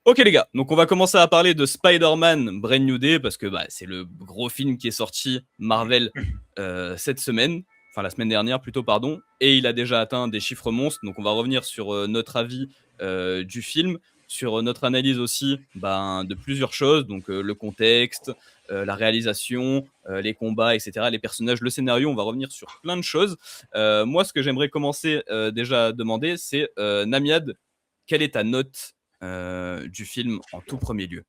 Ok les gars, donc on va commencer à parler de Spider-Man Brand New Day parce que c'est le gros film qui est sorti Marvel cette semaine, enfin la semaine dernière plutôt pardon, et il a déjà atteint des chiffres monstres. Donc on va revenir sur notre avis du film, sur notre analyse aussi de plusieurs choses, donc le contexte, la réalisation, les combats, etc., les personnages, le scénario. On va revenir sur plein de choses. Moi, ce que j'aimerais commencer déjà à demander, c'est Namiad, quelle est ta note du film en tout premier lieu?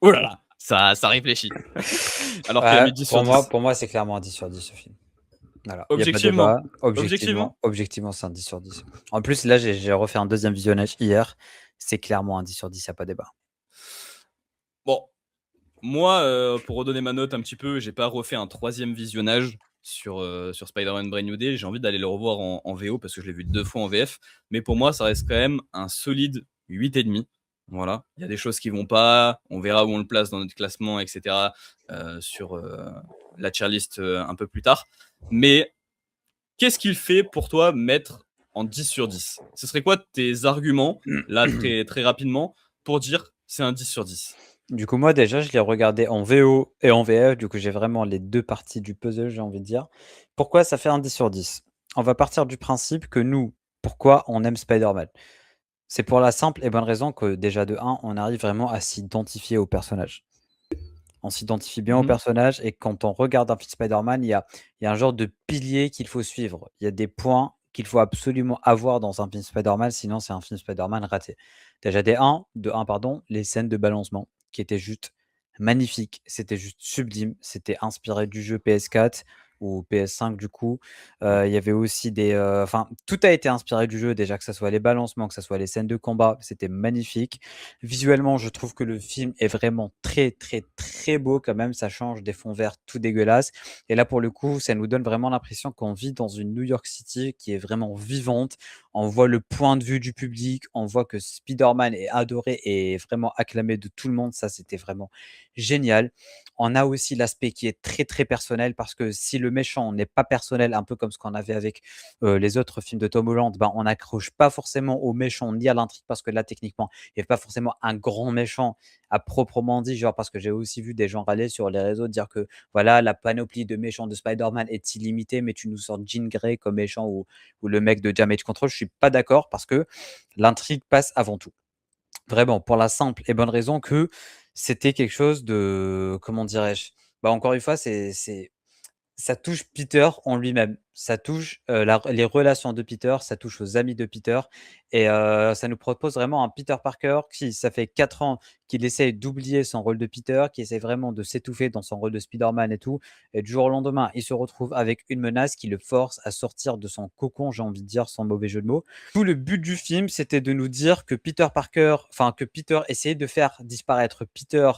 Oh là là, ça réfléchit. Alors qu'il a Ouais, mis 10 sur 10. pour moi c'est clairement un 10 sur 10 ce film. Voilà, il n'y a pas de Objectivement. débat. Objectivement. Objectivement, c'est un 10 sur 10. En plus, là, j'ai refait un deuxième visionnage hier. C'est clairement un 10 sur 10, il n'y a pas de débat. Bon, moi, pour redonner ma note un petit peu, j'ai pas refait un troisième visionnage sur Spider-Man Brand New Day. J'ai envie d'aller le revoir en VO parce que je l'ai vu 2 fois en VF. Mais pour moi, ça reste quand même un solide 8,5. Voilà. Il y a des choses qui vont pas. On verra où on le place dans notre classement, etc. Sur la tier list un peu plus tard. Mais qu'est-ce qu'il fait pour toi mettre en 10 sur 10? Ce serait quoi tes arguments, là, très, très rapidement, pour dire c'est un 10 sur 10? Du coup, moi, déjà, je l'ai regardé en VO et en VF. Du coup, j'ai vraiment les deux parties du puzzle, j'ai envie de dire. Pourquoi ça fait un 10 sur 10? On va partir du principe que nous, pourquoi on aime Spider-Man? C'est pour la simple et bonne raison que déjà de 1, on arrive vraiment à s'identifier au personnage. On s'identifie bien au Mhm. personnage et quand on regarde un film Spider-Man, il y a un genre de pilier qu'il faut suivre. Il y a des points qu'il faut absolument avoir dans un film Spider-Man, sinon c'est un film Spider-Man raté. Déjà de 1 pardon, les scènes de balancement qui étaient juste magnifiques, c'était juste sublime, c'était inspiré du jeu PS4 ou PS5 du coup. Il y avait aussi enfin, tout a été inspiré du jeu déjà, que ce soit les balancements, que ce soit les scènes de combat, c'était magnifique. Visuellement, je trouve que le film est vraiment très, très, très beau quand même. Ça change des fonds verts tout dégueulasses. Et là, pour le coup, ça nous donne vraiment l'impression qu'on vit dans une New York City qui est vraiment vivante. On voit le point de vue du public. On voit que Spider-Man est adoré et vraiment acclamé de tout le monde. Ça, c'était vraiment génial. On a aussi l'aspect qui est très, très personnel parce que si le méchant n'est pas personnel, un peu comme ce qu'on avait avec les autres films de Tom Holland, on n'accroche pas forcément au méchant ni à l'intrigue parce que là, techniquement, il n'y a pas forcément un grand méchant à proprement dit, genre parce que j'ai aussi vu des gens râler sur les réseaux dire que voilà, la panoplie de méchants de Spider-Man est illimitée, mais tu nous sors Jean Grey comme méchant ou le mec de Damage Control. Je suis pas d'accord parce que l'intrigue passe avant tout. Vraiment, pour la simple et bonne raison que c'était quelque chose de, comment dirais-je, encore une fois, ça touche Peter en lui-même. Ça touche les relations de Peter, ça touche aux amis de Peter. Et ça nous propose vraiment un Peter Parker qui, ça fait 4 ans qu'il essaye d'oublier son rôle de Peter, qui essaie vraiment de s'étouffer dans son rôle de Spider-Man et tout. Et du jour au lendemain, il se retrouve avec une menace qui le force à sortir de son cocon, j'ai envie de dire, sans mauvais jeu de mots. Tout le but du film, c'était de nous dire que Peter Parker, enfin que Peter essayait de faire disparaître Peter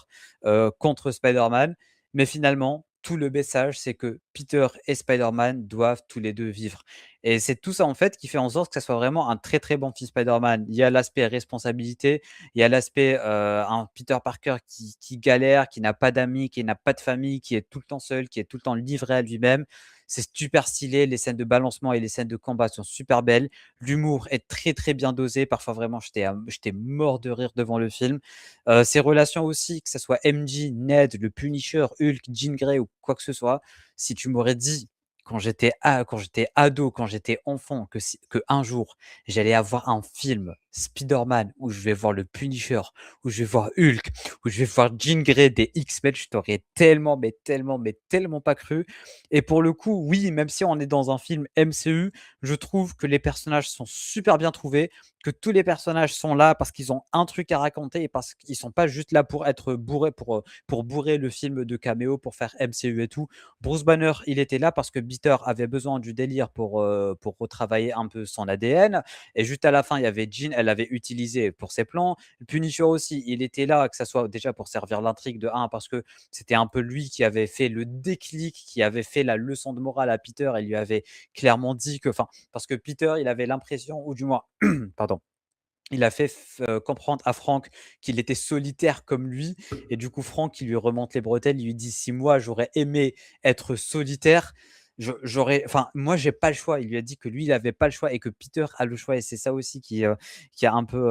contre Spider-Man. Mais finalement, tout le message, c'est que Peter et Spider-Man doivent tous les deux vivre. Et c'est tout ça, en fait, qui fait en sorte que ça soit vraiment un très, très bon film Spider-Man. Il y a l'aspect responsabilité, il y a l'aspect un Peter Parker qui galère, qui n'a pas d'amis, qui n'a pas de famille, qui est tout le temps seul, qui est tout le temps livré à lui-même. C'est super stylé, les scènes de balancement et les scènes de combat sont super belles. L'humour est très, très bien dosé. Parfois, vraiment, j'étais mort de rire devant le film. Ses relations aussi, que ce soit MJ, Ned, le Punisher, Hulk, Jean Grey ou quoi que ce soit, si tu m'aurais dit quand j'étais ado, quand j'étais enfant, que un jour j'allais avoir un film Spider-Man où je vais voir le Punisher, où je vais voir Hulk, où je vais voir Jean Grey des X-Men, je t'aurais tellement, mais tellement, mais tellement pas cru. Et pour le coup, oui, même si on est dans un film MCU, je trouve que les personnages sont super bien trouvés, que tous les personnages sont là parce qu'ils ont un truc à raconter et parce qu'ils sont pas juste là pour être bourrés, pour bourrer le film de caméo, pour faire MCU et tout. Bruce Banner, il était là parce que Peter avait besoin du délire pour retravailler un peu son ADN. Et juste à la fin, il y avait Jean, elle l'avait utilisé pour ses plans. Punisher aussi, il était là, que ça soit déjà pour servir l'intrigue de 1, parce que c'était un peu lui qui avait fait le déclic, qui avait fait la leçon de morale à Peter et lui avait clairement dit que, enfin, parce que Peter, il avait l'impression, ou du moins, pardon, il a fait comprendre à Franck qu'il était solitaire comme lui. Et du coup, Franck, il lui remonte les bretelles, il lui dit: si moi, j'aurais aimé être solitaire, moi, j'ai pas le choix. Il lui a dit que lui, il avait pas le choix et que Peter a le choix. Et c'est ça aussi qui a un peu,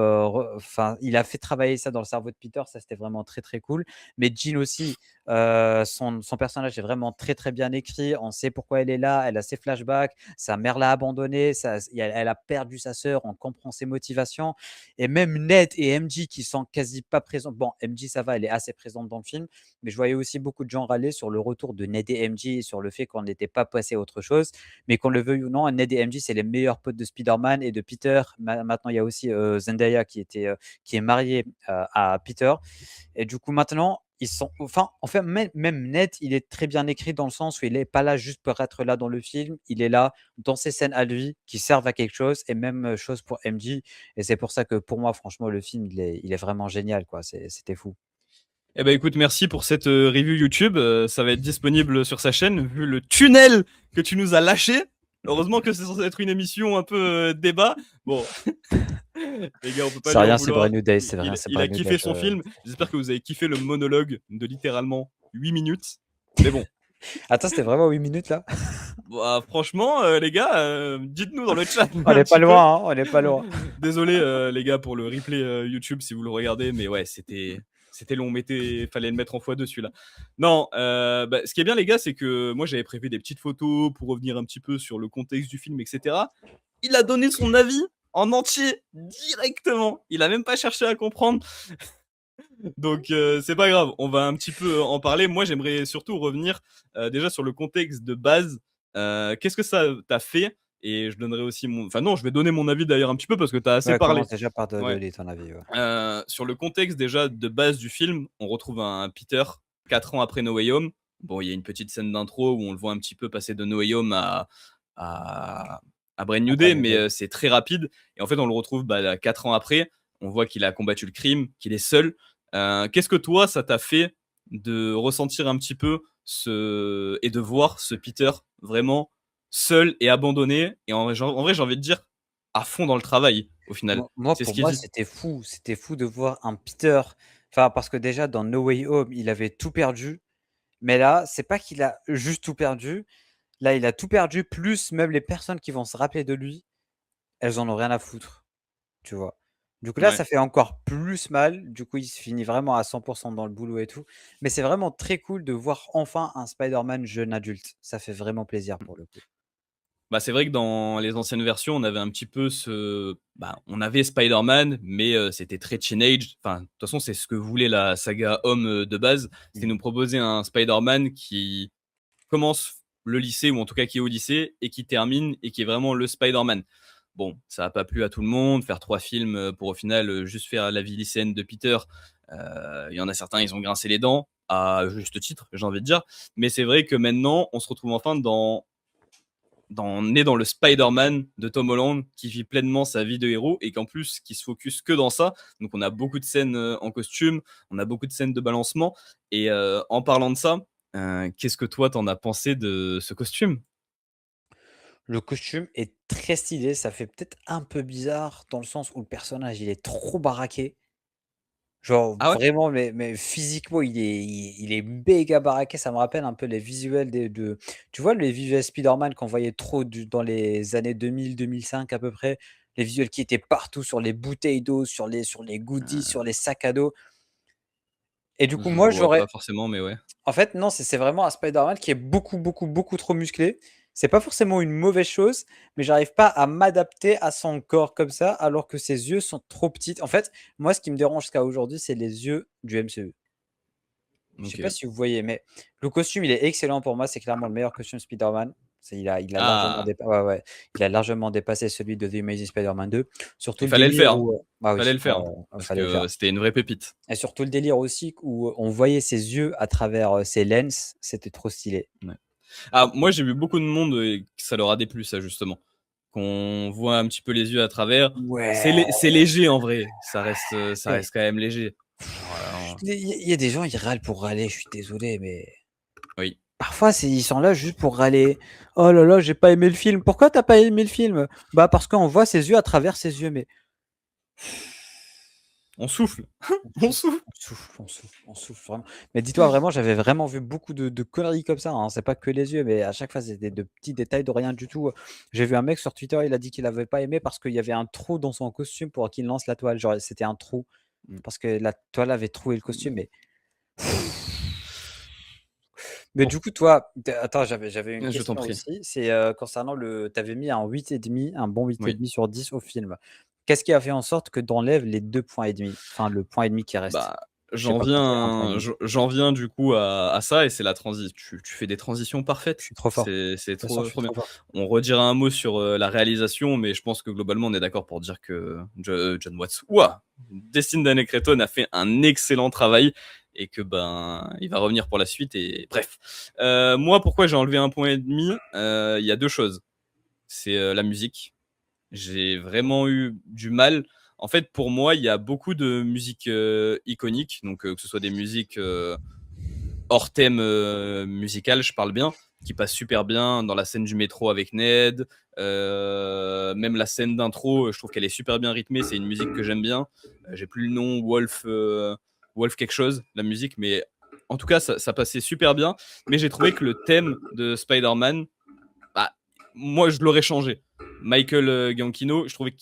il a fait travailler ça dans le cerveau de Peter. Ça, c'était vraiment très, très cool. Mais Jill aussi, son personnage est vraiment très, très bien écrit. On sait pourquoi elle est là. Elle a ses flashbacks. Sa mère l'a abandonnée. Elle a perdu sa sœur. On comprend ses motivations. Et même Ned et MJ qui sont quasi pas présents. Bon, MJ, ça va, elle est assez présente dans le film. Mais je voyais aussi beaucoup de gens râler sur le retour de Ned et MJ et sur le fait qu'on n'était pas passé à autre chose. Mais qu'on le veuille ou non, Ned et MJ, c'est les meilleurs potes de Spider-Man et de Peter. Maintenant, il y a aussi Zendaya qui est mariée à Peter. Et du coup, maintenant, ils sont. Enfin, en fait, même Ned, il est très bien écrit dans le sens où il n'est pas là juste pour être là dans le film. Il est là dans ses scènes à lui qui servent à quelque chose. Et même chose pour MJ. Et c'est pour ça que pour moi, franchement, le film, il est vraiment génial, quoi. C'était fou. Eh ben écoute, merci pour cette review YouTube. Ça va être disponible sur sa chaîne, vu le tunnel que tu nous as lâché. Heureusement que c'est censé être une émission un peu débat. Bon, les gars, on peut pas C'est lui en rien, c'est vouloir. Brand New Day, c'est rien, c'est Il a Brand New kiffé Day. son film. J'espère que vous avez kiffé le monologue de littéralement 8 minutes. Mais bon, Attends, c'était vraiment 8 minutes là? bah, franchement, les gars, dites-nous dans le chat On un n'est pas petit peu. loin, hein, on n'est pas loin. Désolé, les gars, pour le replay YouTube si vous le regardez, mais ouais, c'était long. Fallait le mettre en x2 celui-là. Non, ce qui est bien, les gars, c'est que moi j'avais prévu des petites photos pour revenir un petit peu sur le contexte du film, etc. Il a donné son avis en entier directement. Il a même pas cherché à comprendre. Donc c'est pas grave, on va un petit peu en parler. Moi j'aimerais surtout revenir déjà sur le contexte de base. Qu'est-ce que ça t'a fait? Et je donnerai aussi Enfin non, je vais donner mon avis d'ailleurs un petit peu parce que t'as assez Ouais, parlé. commence déjà par Ouais. donner ton avis. Ouais. Sur le contexte déjà de base du film, on retrouve un Peter 4 ans après No Way Home. Bon, il y a une petite scène d'intro où on le voit un petit peu passer de No Way Home à, à Brand New Après Day, New mais Day. c'est très rapide. Et en fait, on le retrouve 4 ans après. On voit qu'il a combattu le crime, qu'il est seul. Qu'est-ce que toi, ça t'a fait de ressentir un petit peu et de voir ce Peter vraiment seul et abandonné? Et en vrai, j'ai envie de dire à fond dans le travail, au final. C'est ce Pour qu'il moi, dit. c'était fou. C'était fou de voir un Peter. Enfin, parce que déjà, dans No Way Home, il avait tout perdu. Mais là, c'est pas qu'il a juste tout perdu. Là, il a tout perdu, plus même les personnes qui vont se rappeler de lui, elles en ont rien à foutre. Tu vois. Du coup, là, Ouais. ça fait encore plus mal. Du coup, il se finit vraiment à 100% dans le boulot et tout. Mais c'est vraiment très cool de voir enfin un Spider-Man jeune adulte. Ça fait vraiment plaisir pour le coup. C'est vrai que dans les anciennes versions, on avait un petit peu on avait Spider-Man, mais c'était très teenage. Enfin, de toute façon, c'est ce que voulait la saga Homme de base. C'était Mhm. nous proposer un Spider-Man qui commence le lycée, ou en tout cas qui est au lycée, et qui termine, et qui est vraiment le Spider-Man. Bon, ça n'a pas plu à tout le monde, faire 3 films pour au final juste faire la vie lycéenne de Peter. Il y en a certains, ils ont grincé les dents, à juste titre, j'ai envie de dire. Mais c'est vrai que maintenant, on se retrouve enfin né dans le Spider-Man de Tom Holland qui vit pleinement sa vie de héros et qu'en plus qui se focus que dans ça. Donc on a beaucoup de scènes en costume, on a beaucoup de scènes de balancement. Et en parlant de ça, qu'est-ce que toi t'en as pensé de ce costume? Le costume est très stylé. Ça fait peut-être un peu bizarre dans le sens où le personnage, il est trop baraqué. Genre Ah ouais? vraiment, mais physiquement, il est méga baraqué. Ça me rappelle un peu les visuels tu vois les visuels Spider-Man qu'on voyait trop dans les années 2000-2005 à peu près? Les visuels qui étaient partout sur les bouteilles d'eau, sur les goodies, sur les sacs à dos. Et du coup, Je moi, vois j'aurais pas forcément, mais ouais. en fait, non, c'est vraiment un Spider-Man qui est beaucoup, beaucoup, beaucoup trop musclé. C'est pas forcément une mauvaise chose, mais j'arrive pas à m'adapter à son corps comme ça, alors que ses yeux sont trop petits. En fait, moi, ce qui me dérange jusqu'à aujourd'hui, c'est les yeux du MCU. Je sais Ok. pas si vous voyez, mais le costume, il est excellent pour moi. C'est clairement le meilleur costume Spider-Man. Il a largement, Ah, ouais, ouais. Il a largement dépassé celui de The Amazing Spider-Man 2. Surtout il le fallait le délire faire, hein. où. Ah Fallait oui, le ouais, faire, hein. ouais, Parce fallait le faire. que c'était une vraie pépite. Et surtout le délire aussi où on voyait ses yeux à travers ses lens. C'était trop stylé. Ouais. Ah, moi j'ai vu beaucoup de monde et que ça leur a déplu ça justement. Qu'on voit un petit peu les yeux à travers. Ouais. C'est léger en vrai. Ça Mais reste quand même léger. Voilà. il y a des gens, ils râlent pour râler. Je suis désolé, mais Oui. parfois, ils sont là juste pour râler. Oh là là, j'ai pas aimé le film. Pourquoi t'as pas aimé le film? Bah parce qu'on voit ses yeux à travers ses yeux. Mais On souffle. On On souffle, souffle. on souffle, on souffle, on souffle vraiment. Mais dis-toi vraiment, j'avais vraiment vu beaucoup de conneries comme ça, hein. C'est pas que les yeux, mais à chaque fois, c'était de petits détails de rien du tout. J'ai vu un mec sur Twitter, il a dit qu'il avait pas aimé parce qu'il y avait un trou dans son costume pour qu'il lance la toile. Genre, c'était un trou Mmh. parce que la toile avait troué le costume, mais Bon, du coup, toi, attends, j'avais une je t'en question prie. aussi, c'est, concernant le tu avais mis un 8,5, un bon huit et Oui. demi sur 10 au film. Qu'est-ce qui a fait en sorte que tu enlèves les 2 points et demi? Enfin, le point et demi qui reste? Bah, Je sais j'en pas pourquoi tu un point et viens demi. j'en viens du coup à ça et c'est la transi tu fais des transitions Je parfaites. suis trop fort. C'est De toute façon, je trop, suis trop bien. trop fort. On redira un mot sur, la réalisation, mais je pense que globalement, on est d'accord pour dire que John Watts, ouah! Destin Daniel Cretton a fait un excellent travail et que, ben, il va revenir pour la suite et bref. Moi, pourquoi j'ai enlevé 1 point et demi? Il y a 2 choses. C'est, la musique. J'ai vraiment eu du mal. En fait, pour moi, il y a beaucoup de musiques iconiques, donc que ce soit des musiques hors thème musical, je parle bien, qui passent super bien dans la scène du métro avec Ned. Même la scène d'intro, je trouve qu'elle est super bien rythmée. C'est une musique que j'aime bien. J'ai plus le nom, Wolf quelque chose, la musique, mais en tout cas, ça passait super bien. Mais j'ai trouvé que le thème de Spider-Man, bah, moi, je l'aurais changé. Michael Giacchino, je trouvais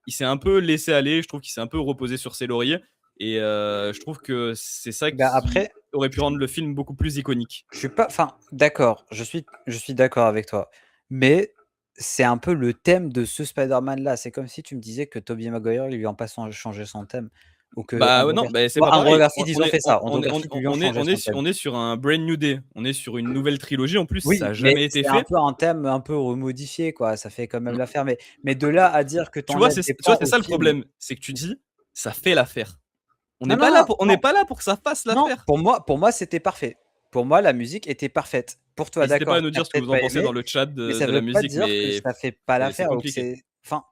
il s'est un peu laissé aller. Je trouve qu'il s'est un peu reposé sur ses lauriers. Et je trouve que c'est ça Bah, qui après, aurait pu je rendre le film beaucoup plus iconique. je suis pas enfin, d'accord, je suis d'accord avec toi, mais c'est un peu le thème de ce Spider-Man-là. C'est comme si tu me disais que Tobey Maguire, ils lui ont pas changé son thème ou que Bah ouais, Andrew non, Garfield bah, tu c'est vois, pas Andrew pareil. Garfield, ils ont fait ça. Andrew Garfield, ils lui ont changé son thème. On est sur un brand new day. On est sur une nouvelle trilogie. En plus, ça Oui, a mais jamais été c'est un fait. peu un thème un peu remodifié, quoi, ça fait quand même l'affaire, mais de là à dire que tu Tu vois, enlèves des tu vois, points c'est au ça le film problème. C'est que tu dis, ça fait l'affaire. non, non, non, On n'est non, pas là pour que ça fasse non, l'affaire. pour moi, c'était parfait. Pour moi, la musique était parfaite. Pour toi, N'hésitez pas d'accord, à nous tu as dire ce que peut-être vous en pas pensez dans aimé, le chat mais ça de la veut pas musique, dire que mais ça fait pas c'est l'affaire ou que compliqué. c'est enfin,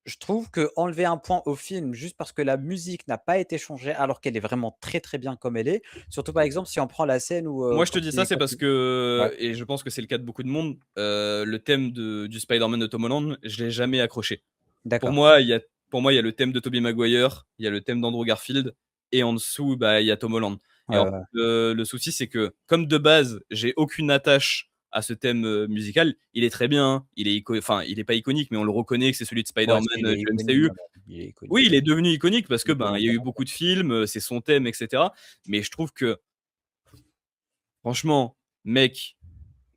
je trouve qu'enlever un point au film juste parce que la musique n'a pas été changée alors qu'elle est vraiment très, très bien comme elle est, surtout par exemple si on prend la scène où, Moi, je te dis ça, c'est quand parce il ouais, que, et je pense que c'est le cas de beaucoup de monde, le thème du Spider-Man de Tom Holland, je l'ai jamais accroché. Pour d'accord. moi, il y a, pour moi, il y a le thème de Tobey Maguire, il y a le thème d'Andrew Garfield, et en dessous, bah, il y a Tom Holland. Et Ouais, en ouais, ouais. fait, le souci, c'est que, comme de base, j'ai aucune attache à ce thème musical, il est très bien, hein, il est pas iconique, mais on le reconnaît que c'est celui de Ouais, Spider-Man si, il est du iconique MCU. quand même. Il est Oui, iconique. il est devenu iconique parce que, ben, il y a Iconique à eu mort. beaucoup de films, c'est son thème, etc. Mais je trouve que, franchement, mec,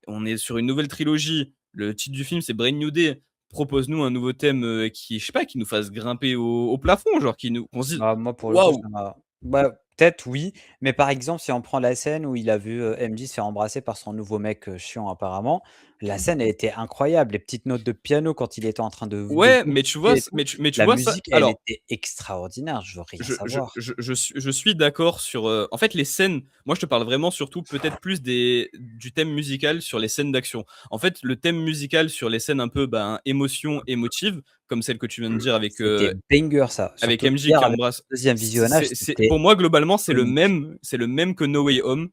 on est sur une nouvelle trilogie. Le titre du film, c'est Brand New Day. Propose-nous un nouveau thème qui, je sais pas, qui nous fasse grimper au plafond, genre qu'on se dise, Bah, moi, pour le coup, waouh. ça m'a bah, peut-être oui, mais par exemple, si on prend la scène où il a vu, MJ se faire embrasser par son nouveau mec, chiant apparemment, la scène a été incroyable. Les petites notes de piano quand il était en train de Ouais, mais tu vois, et tout. mais tu La vois ça. musique, elle Alors, était extraordinaire, je veux rien savoir. je suis d'accord sur. En fait, les scènes. Moi, je te parle vraiment surtout peut-être plus du thème musical sur les scènes d'action. En fait, le thème musical sur les scènes un peu ben, émotion, émotive, comme celle que tu viens de dire C'était banger ça, avec surtout MJ hier qui avec embrasse. le 2e visionnage, Pour c'était moi, globalement, iconique. c'est le même que No Way Home.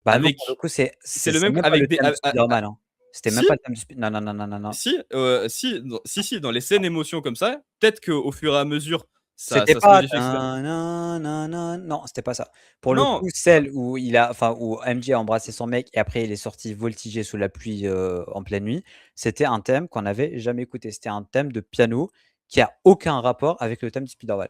Bah, non, pour le Avec. coup, c'est C'est c'est le c'est même même pas le avec des. thème de Spider-Man, hein. C'était même Si, pas le thème du Spi non, non, non, non, non, non. si, dans les scènes émotions comme ça, peut-être qu'au fur et à mesure, C'était ça se pas modifie, etc. tin nin nin nin non, c'était pas ça. Pour le Non, coup, celle où il a enfin, où MJ a embrassé son mec et après il est sorti voltiger sous la pluie, en pleine nuit, c'était un thème qu'on n'avait jamais écouté. C'était un thème de piano qui a aucun rapport avec le thème de Spider-Man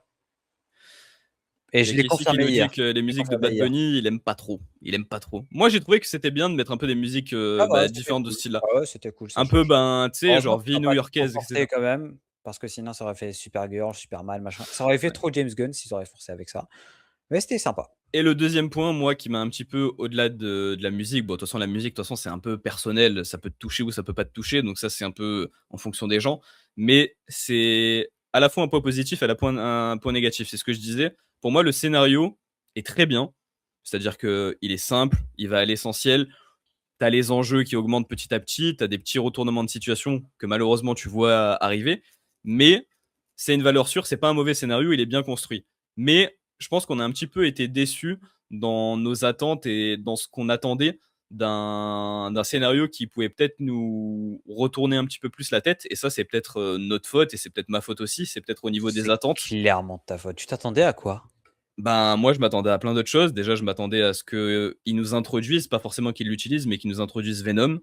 et il y a je l'ai Casey qui confirmé nous dit hier. que les Je l'ai musiques de confirmé Bad hier. Bunny, il aime pas trop. Il aime pas trop. Moi, j'ai trouvé que c'était bien de mettre un peu des musiques Ça va, bah, c'était différentes de ce cool. style-là. Ouais, ouais, c'était cool, ça Un peu, change. ben, tu sais, Heureusement genre qu'ils vie ont pas tout new-yorkaise, forcé etc. quand même, parce que sinon ça aurait fait Supergirl, Superman, machin. Ça aurait fait Ouais. trop James Gunn s'ils auraient forcé avec ça, mais c'était sympa. Et le deuxième point, moi, qui m'a un petit peu au-delà de la musique. Bon, de toute façon, la musique, de toute façon, c'est un peu personnel. Ça peut te toucher ou ça peut pas te toucher. Donc ça, c'est un peu en fonction des gens. Mais c'est à la fois un point positif et un point négatif. C'est ce que je disais. Pour moi, le scénario est très bien. C'est-à-dire que il est simple, il va à l'essentiel. T'as les enjeux qui augmentent petit à petit, t'as des petits retournements de situation que malheureusement tu vois arriver, mais c'est une valeur sûre, c'est pas un mauvais scénario, il est bien construit. Mais je pense qu'on a un petit peu été déçus dans nos attentes et dans ce qu'on attendait d'un scénario qui pouvait peut-être nous retourner un petit peu plus la tête. Et ça, c'est peut-être notre faute et c'est peut-être ma faute aussi. C'est peut-être au niveau des C'est attentes. clairement de ta faute. Tu t'attendais à quoi? Ben, moi, je m'attendais à plein d'autres choses. Déjà, je m'attendais à ce qu'ils nous introduisent, pas forcément qu'ils l'utilisent, mais qu'ils nous introduisent Venom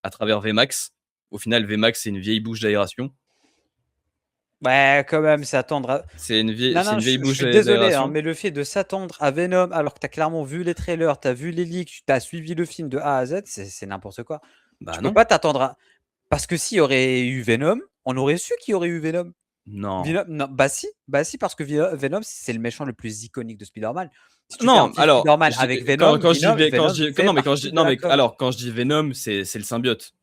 à travers VMAX. Au final, VMAX, c'est une vieille bouche d'aération. Ouais, quand même, c'est attendre à... C'est une vieille, Non, c'est non, une vieille je bouche suis désolé, hein, d'aération. mais le fait de s'attendre à Venom alors que t'as clairement vu les trailers, t'as vu les leaks, t'as suivi le film de A à Z, c'est n'importe quoi. Bah Tu peux non. pas t'attendre à... Parce que s'il y aurait eu Venom, on aurait su qu'il y aurait eu Venom. Non. Non, bah si, parce que Venom, c'est le méchant le plus iconique de Spider-Man. Si tu fais un Non, film alors, Spider-Man avec Venom, quand je dis, Venom fait non, mais quand je partie dis, de non, la mais com. alors, quand je dis Venom, c'est le symbiote.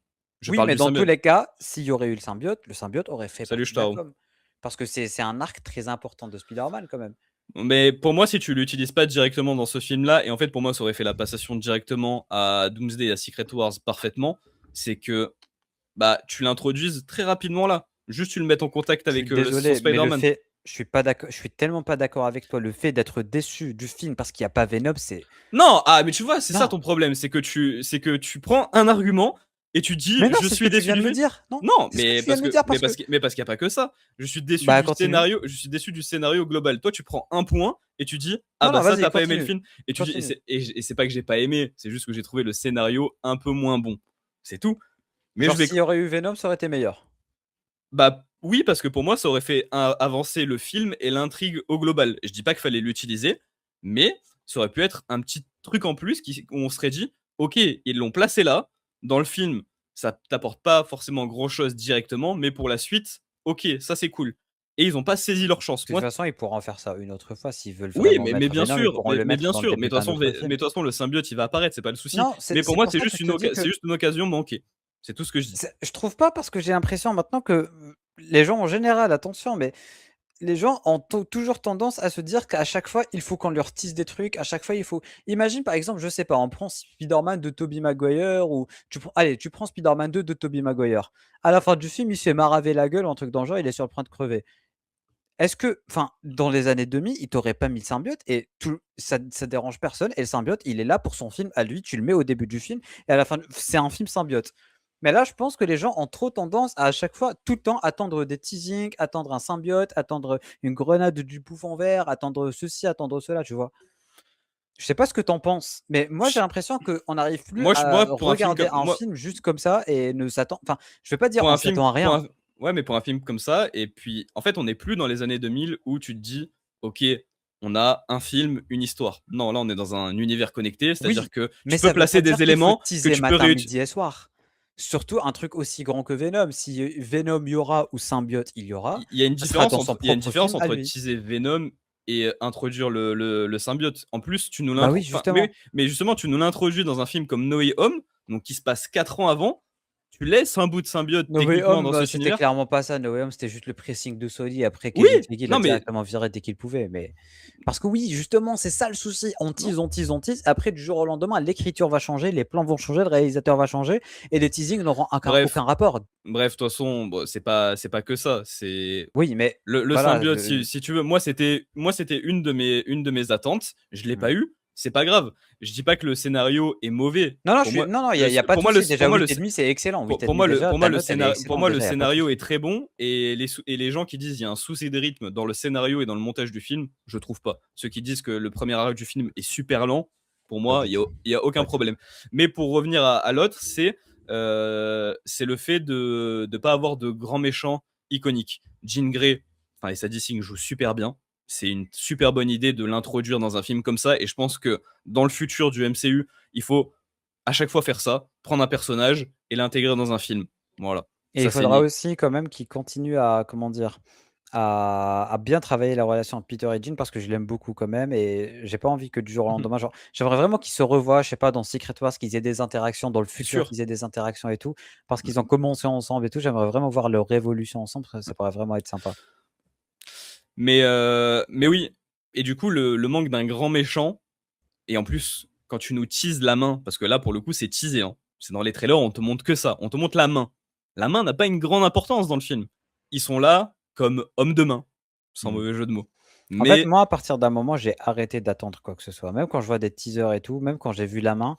Je Oui, parle mais du dans tous symbiote. les cas, s'il y aurait eu le symbiote aurait fait Salut, partie de la Shtaro. com. Parce que c'est un arc très important de Spider-Man quand même. Mais pour moi, si tu l'utilises pas directement dans ce film-là, et en fait, pour moi, ça aurait fait la passation directement à Doomsday et à Secret Wars parfaitement, c'est que bah, tu l'introduises très rapidement là. Juste, tu le mets en contact Je suis avec son désolé, mais le Spider-Man. fait, je suis pas d'accord, je suis tellement pas d'accord avec toi. Le fait d'être déçu du film parce qu'il n'y a pas Venom, c'est Non, ah, mais tu vois, c'est ça non. ton problème, c'est que tu prends un argument et tu dis, Mais non, je c'est ce que suis tu déçu viens de du me film. dire. Non, Non, c'est ce que tu viens de me dire parce que mais parce qu'il n'y a pas que ça. Je suis déçu bah du continue. scénario, je suis déçu du scénario global. Toi, tu prends un point et tu dis, ah Non, bah non, ça, vas-y, t'as pas aimé le continue, film. Et tu dis, continue. et c'est pas que j'ai pas aimé, c'est juste que j'ai trouvé le scénario un peu moins bon. C'est tout. Mais je Genre vais, s'il y aurait eu Venom, ça aurait été meilleur. bah oui, parce que pour moi, ça aurait fait avancer le film et l'intrigue au global. Je dis pas qu'il fallait l'utiliser, mais ça aurait pu être un petit truc en plus où on serait dit, ok, ils l'ont placé là, dans le film, ça t'apporte pas forcément grand chose directement, mais pour la suite, ok, ça c'est cool. Et ils ont pas saisi leur chance. De toute Moi, façon, ils pourront faire ça une autre fois s'ils veulent oui, vraiment mais mettre bien Venom, ils sûr, pourront le mettre bien dans le sûr, début d'un autre mais film. de toute façon, le symbiote il va apparaître, c'est pas le souci. Non, Mais pour c'est moi, pour ça que je te dis que c'est juste une occasion manquée. C'est tout ce que je dis. je trouve pas parce que j'ai l'impression maintenant que les gens en général, attention, mais les gens ont toujours tendance à se dire qu'à chaque fois, il faut qu'on leur tisse des trucs. À chaque fois, il faut. Imagine par exemple, je sais pas, on prend Spider-Man de Tobey Maguire ou allez, tu prends Spider-Man 2 de Tobey Maguire. À la fin du film, il se fait maraver la gueule, un truc dans le genre, il est sur le point de crever. Est-ce que, enfin, dans les années 2000, il t'aurait pas mis le symbiote et ça dérange personne et le symbiote, il est là pour son film à lui, tu le mets au début du film et à la fin, c'est un film symbiote. Mais là, je pense que les gens ont trop tendance à chaque fois, tout le temps, attendre des teasings, attendre un symbiote, attendre une grenade du bouffon vert, attendre ceci, attendre cela, tu vois. Je sais pas ce que t'en penses, mais moi j'ai l'impression qu'on n'arrive plus à Pour un film regarder un film juste comme ça et ne s'attend. Enfin, je vais pas dire pour on un film, s'attend à rien. ouais, mais pour un film comme ça, et puis en fait, on n'est plus dans les années 2000 où tu te dis, ok, on a un film, une histoire. Non, là, on est dans un univers connecté, c'est-à-dire Oui, que mais tu peux ça veut pas placer dire des qu'il faut éléments que teaser tu peux matin, réutiliser. midi et soir. Surtout un truc aussi grand que Venom. Si Venom y aura ou Symbiote il y aura, Il y a une ça sera différence dans son entre, il y a une propre différence film à entre lui. teaser Venom et introduire le symbiote. En plus, tu nous Bah oui, l'introduis. Enfin, justement. mais justement, tu nous l'introduis dans un film comme No Way Home, donc qui se passe 4 ans avant. Tu laisses un bout de symbiote No Way techniquement dans Home, cet c'était univers. clairement pas ça. No Way Home, c'était juste le pressing de Sony. Après, Oui, Kevin Feige l'a non, mais directement viré dès qu'il pouvait. Mais parce que oui, justement, c'est ça le souci. On non. tease, on tease, on tease. Après, du jour au lendemain, l'écriture va changer, les plans vont changer, le réalisateur va changer, et les teasings n'auront Bref, aucun rapport. bref, de toute façon, bon, c'est pas que ça. C'est Oui, mais le voilà. symbiote. Si tu veux, moi, c'était une de mes attentes. Je l'ai Hmm. pas eu. C'est pas grave. Je dis pas que le scénario est mauvais. Non, non, Pour moi, non, il y a pas de souci. Déjà, pour moi, le, 8,5, c'est excellent. pour 8,5 moi, déjà, ta note, elle est pour excellente moi, le déjà, il y a pas de scénario souci. est très bon et les gens qui disent il y a un souci de rythme dans le scénario et dans le montage du film, je trouve pas. Ceux qui disent que le premier arc du film est super lent, pour Pas moi, du tout. il y a aucun Pas du tout. problème. Mais pour revenir à l'autre, c'est le fait de ne pas avoir de grands méchants iconiques. Jean Grey, enfin, et Sadie Singh joue super bien. C'est une super bonne idée de l'introduire dans un film comme ça. Et je pense que dans le futur du MCU, il faut à chaque fois faire ça, prendre un personnage et l'intégrer dans un film. Voilà. Et il Ça, c'est faudra ni... aussi quand même qu'il continue à, comment dire, à bien travailler la relation entre Peter et Jean parce que je l'aime beaucoup quand même et j'ai pas envie que du jour au lendemain, genre, j'aimerais vraiment qu'ils se revoient, je sais pas, dans Secret Wars, qu'ils aient des interactions, dans le C'est futur, sûr. qu'ils aient des interactions et tout, parce qu'ils ont commencé ensemble et tout. J'aimerais vraiment voir leur révolution ensemble, ça pourrait vraiment être sympa. Mais oui. Et du coup, le manque d'un grand méchant, et en plus, quand tu nous teases la main, parce que là, pour le coup, c'est teasé. Hein. C'est dans les trailers, on te montre que ça. On te montre la main. La main n'a pas une grande importance dans le film. Ils sont là comme hommes de main, sans Mm. mauvais jeu de mots. En fait, Mais moi, à partir d'un moment, j'ai arrêté d'attendre quoi que ce soit. Même quand je vois des teasers et tout, même quand j'ai vu la main,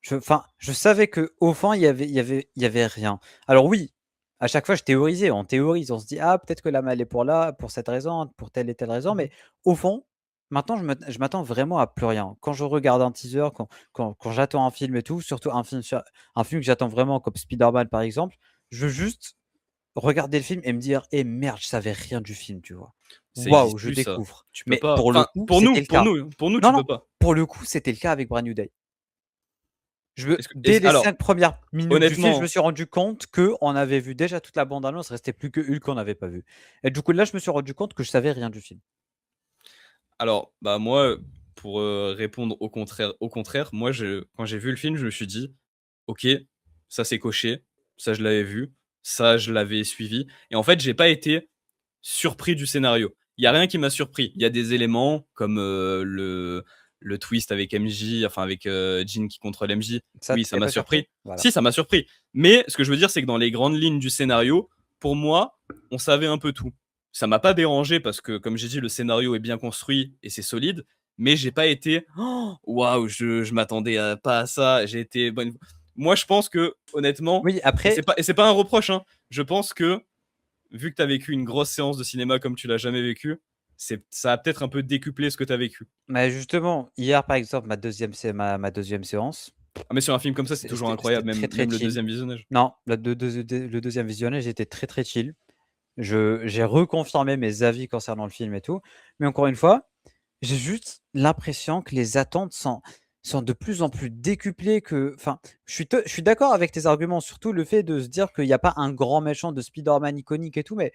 Je savais qu'au fond, il y avait rien. Alors oui, à chaque fois, je théorisais, on théorise, on se dit: «Ah, peut-être que la malle est pour là, pour cette raison, pour telle et telle raison», Mmh. mais au fond, maintenant, je m'attends vraiment à plus rien. Quand je regarde un teaser, quand j'attends un film et tout, surtout un film que j'attends vraiment comme Spider-Man, par exemple, je veux juste regarder le film et me dire: «Eh merde, je savais rien du film», tu vois? Ça Waouh, existe je plus ça. découvre. Tu peux Mais pas. pour le Enfin, coup, pour c'était nous, le cas. tu Non, non, peux pas. pour le coup, c'était le cas avec Brand New Day. Dès les Alors, 5 premières minutes du film, je me honnêtement, suis rendu compte qu'on avait vu déjà toute la bande annonce, il restait plus que Hulk qu'on n'avait pas vu. Et du coup, là, je me suis rendu compte que je savais rien du film. alors, bah moi, pour répondre au contraire, moi, quand j'ai vu le film, je me suis dit, ok, ça c'est coché, ça je l'avais vu, ça je l'avais suivi, et en fait, j'ai pas été surpris du scénario. Il y a rien qui m'a surpris. Il y a des éléments comme le twist avec MJ, enfin avec Jean qui contrôle MJ. Ça, Oui, tu ça t'es m'a pas surpris? surpris. Voilà. Si, ça m'a surpris. Mais ce que je veux dire, c'est que dans les grandes lignes du scénario, pour moi, on savait un peu tout. Ça m'a pas dérangé parce que, comme j'ai dit, le scénario est bien construit et c'est solide. Mais j'ai pas été «Oh, waouh, je m'attendais pas à ça. J'ai été bonne. Moi, je pense que honnêtement, Oui, et après, c'est pas un reproche. Hein, je pense que vu que tu as vécu une grosse séance de cinéma comme tu l'as jamais vécu, ça a peut-être un peu décuplé ce que tu as vécu. bah, justement, hier, par exemple, ma 2e séance, Ah, mais sur un film comme ça, c'est toujours c'était incroyable, très, très même le chill. deuxième visionnage. Non, le 2e visionnage était très, très chill. J'ai reconfirmé mes avis concernant le film et tout, mais encore une fois, j'ai juste l'impression que les attentes sont de plus en plus décuplées enfin, je suis d'accord avec tes arguments, surtout le fait de se dire qu'il y a pas un grand méchant de Spider-Man iconique et tout, mais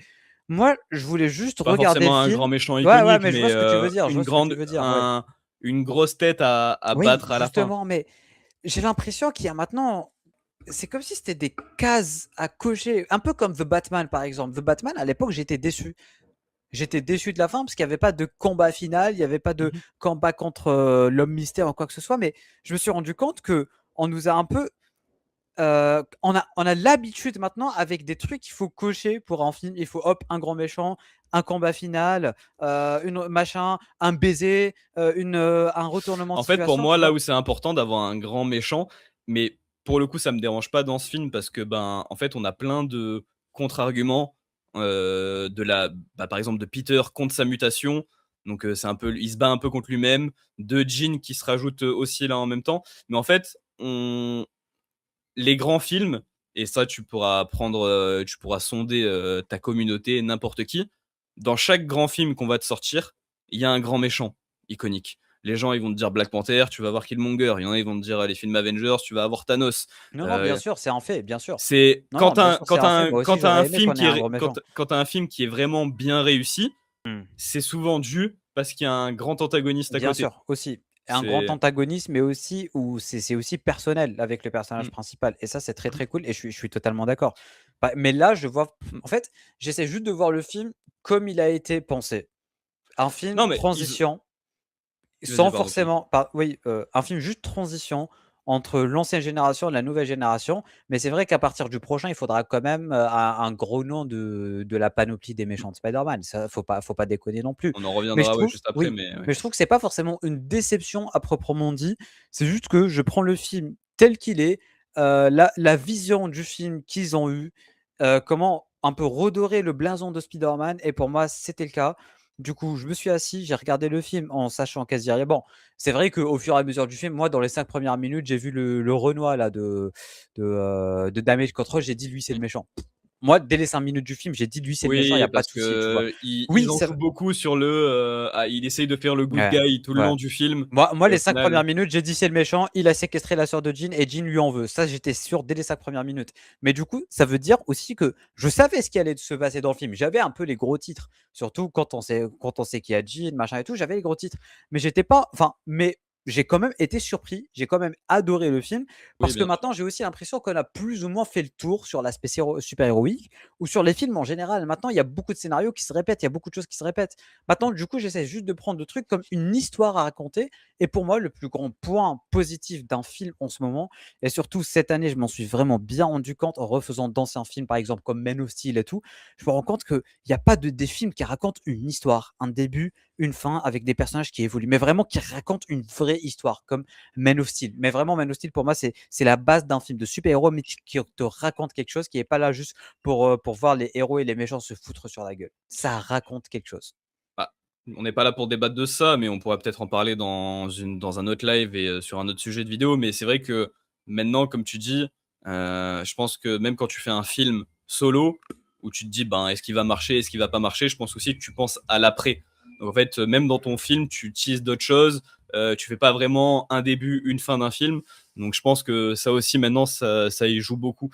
moi, je voulais juste Pas regarder le forcément un grand film. méchant Ouais, ouais, iconique, mais je mais vois ce que tu veux dire, je vois ce que tu veux dire, ouais. une grosse tête à Oui, battre à la fin. justement, mais j'ai l'impression qu'il y a maintenant c'est comme si c'était des cases à cocher, un peu comme The Batman, par exemple. The Batman, à l'époque, j'étais déçu. J'étais déçu de la fin parce qu'il y avait pas de combat final, il y avait pas de Mhm. combat contre, l'homme mystère ou quoi que ce soit, mais je me suis rendu compte qu'on nous a un peu, on a l'habitude maintenant avec des trucs qu'il faut cocher pour un film. Il faut hop, un grand méchant, un combat final, une machin, un baiser, un retournement de En fait, pour situation, moi, tu là vois? où c'est important d'avoir un grand méchant, mais pour le coup, ça me dérange pas dans ce film parce que, ben, en fait, on a plein de contre-arguments par exemple, de Peter contre sa mutation. Donc, c'est un peu, il se bat un peu contre lui-même. De Jean qui se rajoute aussi là en même temps. Mais en fait, les grands films, et ça, tu pourras sonder ta communauté, n'importe qui. Dans chaque grand film qu'on va te sortir, il y a un grand méchant iconique. Les gens, ils vont te dire Black Panther, tu vas voir Killmonger. Il y en a, ils vont te dire les films Avengers, tu vas avoir Thanos. Non, non, bien Euh, sûr, c'est un fait, bien sûr. c'est Non, non, bien sûr, c'est un fait. Moi aussi, quand t'as j'aurais un aimé film qu'on ait qui un gros méchant. quand t'as un film qui est vraiment bien réussi, Mmh. c'est souvent dû parce qu'il y a un grand antagoniste à Bien côté. sûr, aussi. Et un grand C'est antagonisme, mais aussi où c'est aussi personnel avec le personnage Mm. principal. Et ça, c'est très, Mhm. très cool et je suis totalement d'accord. Mais là, je vois en fait, j'essaie juste de voir le film comme il a été pensé. Un film Non, mais transition, vas-y, sans pardon, finis. forcément oui, un film juste transition entre l'ancienne génération et la nouvelle génération. Mais c'est vrai qu'à partir du prochain, il faudra quand même, un gros nom de la panoplie des méchants de Spider-Man. Ça, faut pas déconner non plus. On en Mais je reviendra, ouais, trouve juste après, oui, mais ouais. mais je trouve que c'est pas forcément une déception à proprement dit. C'est juste que je prends le film tel qu'il est, la vision du film qu'ils ont eue, comment un peu redorer le blason de Spider-Man, et pour moi, c'était le cas. Du coup, je me suis assis, j'ai regardé le film en sachant quasi rien. Bon, c'est vrai qu'au fur et à mesure du film, moi, dans les 5 premières minutes, j'ai vu le Renoir là de Damage Control, j'ai dit: «Lui, c'est le Mmh. méchant». Moi, dès les 5 minutes du film, j'ai dit: «Lui, c'est le méchant», il y Oui, a pas parce de souci, tu vois? que ils Oui, en c'est jouent v beaucoup sur il essaye de faire le good ouais, guy tout le ouais. long du film Moi, et au les 5 final premières minutes, j'ai dit: «C'est le méchant, il a séquestré la sœur de Jean et Jean lui en veut». Ça, j'étais sûr dès les 5 premières minutes. Mais du coup, ça veut dire aussi que je savais ce qui allait se passer dans le film. J'avais un peu les gros titres, surtout quand on sait qu'il y a Jean, machin et tout, j'avais les gros titres. Mais j'étais pas mais j'ai quand même été surpris, j'ai quand même adoré le film oui, parce que bien sûr. maintenant, j'ai aussi l'impression qu'on a plus ou moins fait le tour sur l'aspect super-héroïque ou sur les films en général. Maintenant, il y a beaucoup de scénarios qui se répètent, il y a beaucoup de choses qui se répètent. Maintenant, du coup, j'essaie juste de prendre le truc comme une histoire à raconter, et pour moi, le plus grand point positif d'un film en ce moment, et surtout cette année, je m'en suis vraiment bien rendu compte en refaisant d'anciens films, par exemple comme Man of Steel et tout, je me rends compte qu'il n'y a pas des films qui racontent une histoire, un début, une fin avec des personnages qui évoluent, mais vraiment qui racontent une vraie histoire, comme Man of Steel. Mais vraiment, Man of Steel, pour moi, c'est la base d'un film de super-héros, mais qui te raconte quelque chose, qui est pas là juste pour voir les héros et les méchants se foutre sur la gueule. Ça raconte quelque chose. Bah, on n'est pas là pour débattre de ça, mais on pourrait peut-être en parler dans un autre live et sur un autre sujet de vidéo. Mais c'est vrai que maintenant, comme tu dis, je pense que même quand tu fais un film solo, où tu te dis, ben, est-ce qu'il va marcher, est-ce qu'il va pas marcher, je pense aussi que tu penses à l'après. Donc en fait, même dans ton film, tu utilises d'autres choses. Tu fais pas vraiment un début, une fin d'un film. Donc je pense que ça aussi, maintenant, ça y joue beaucoup.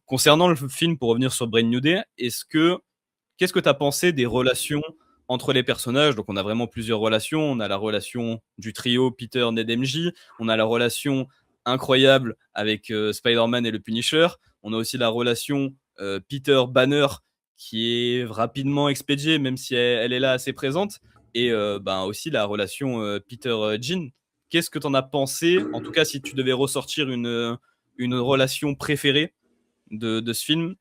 Concernant le film, pour revenir sur Brain New Day, qu'est-ce que tu as pensé des relations entre les personnages? Donc, on a vraiment plusieurs relations. On a la relation du trio Peter, Ned, MJ. On a la relation incroyable avec Spider-Man et le Punisher. On a aussi la relation Peter Banner qui est rapidement expédiée, même si elle est là assez présente. Et ben, aussi la relation Peter Jean. Qu'est-ce que tu en as pensé? En tout cas, si tu devais ressortir une relation préférée de ce film,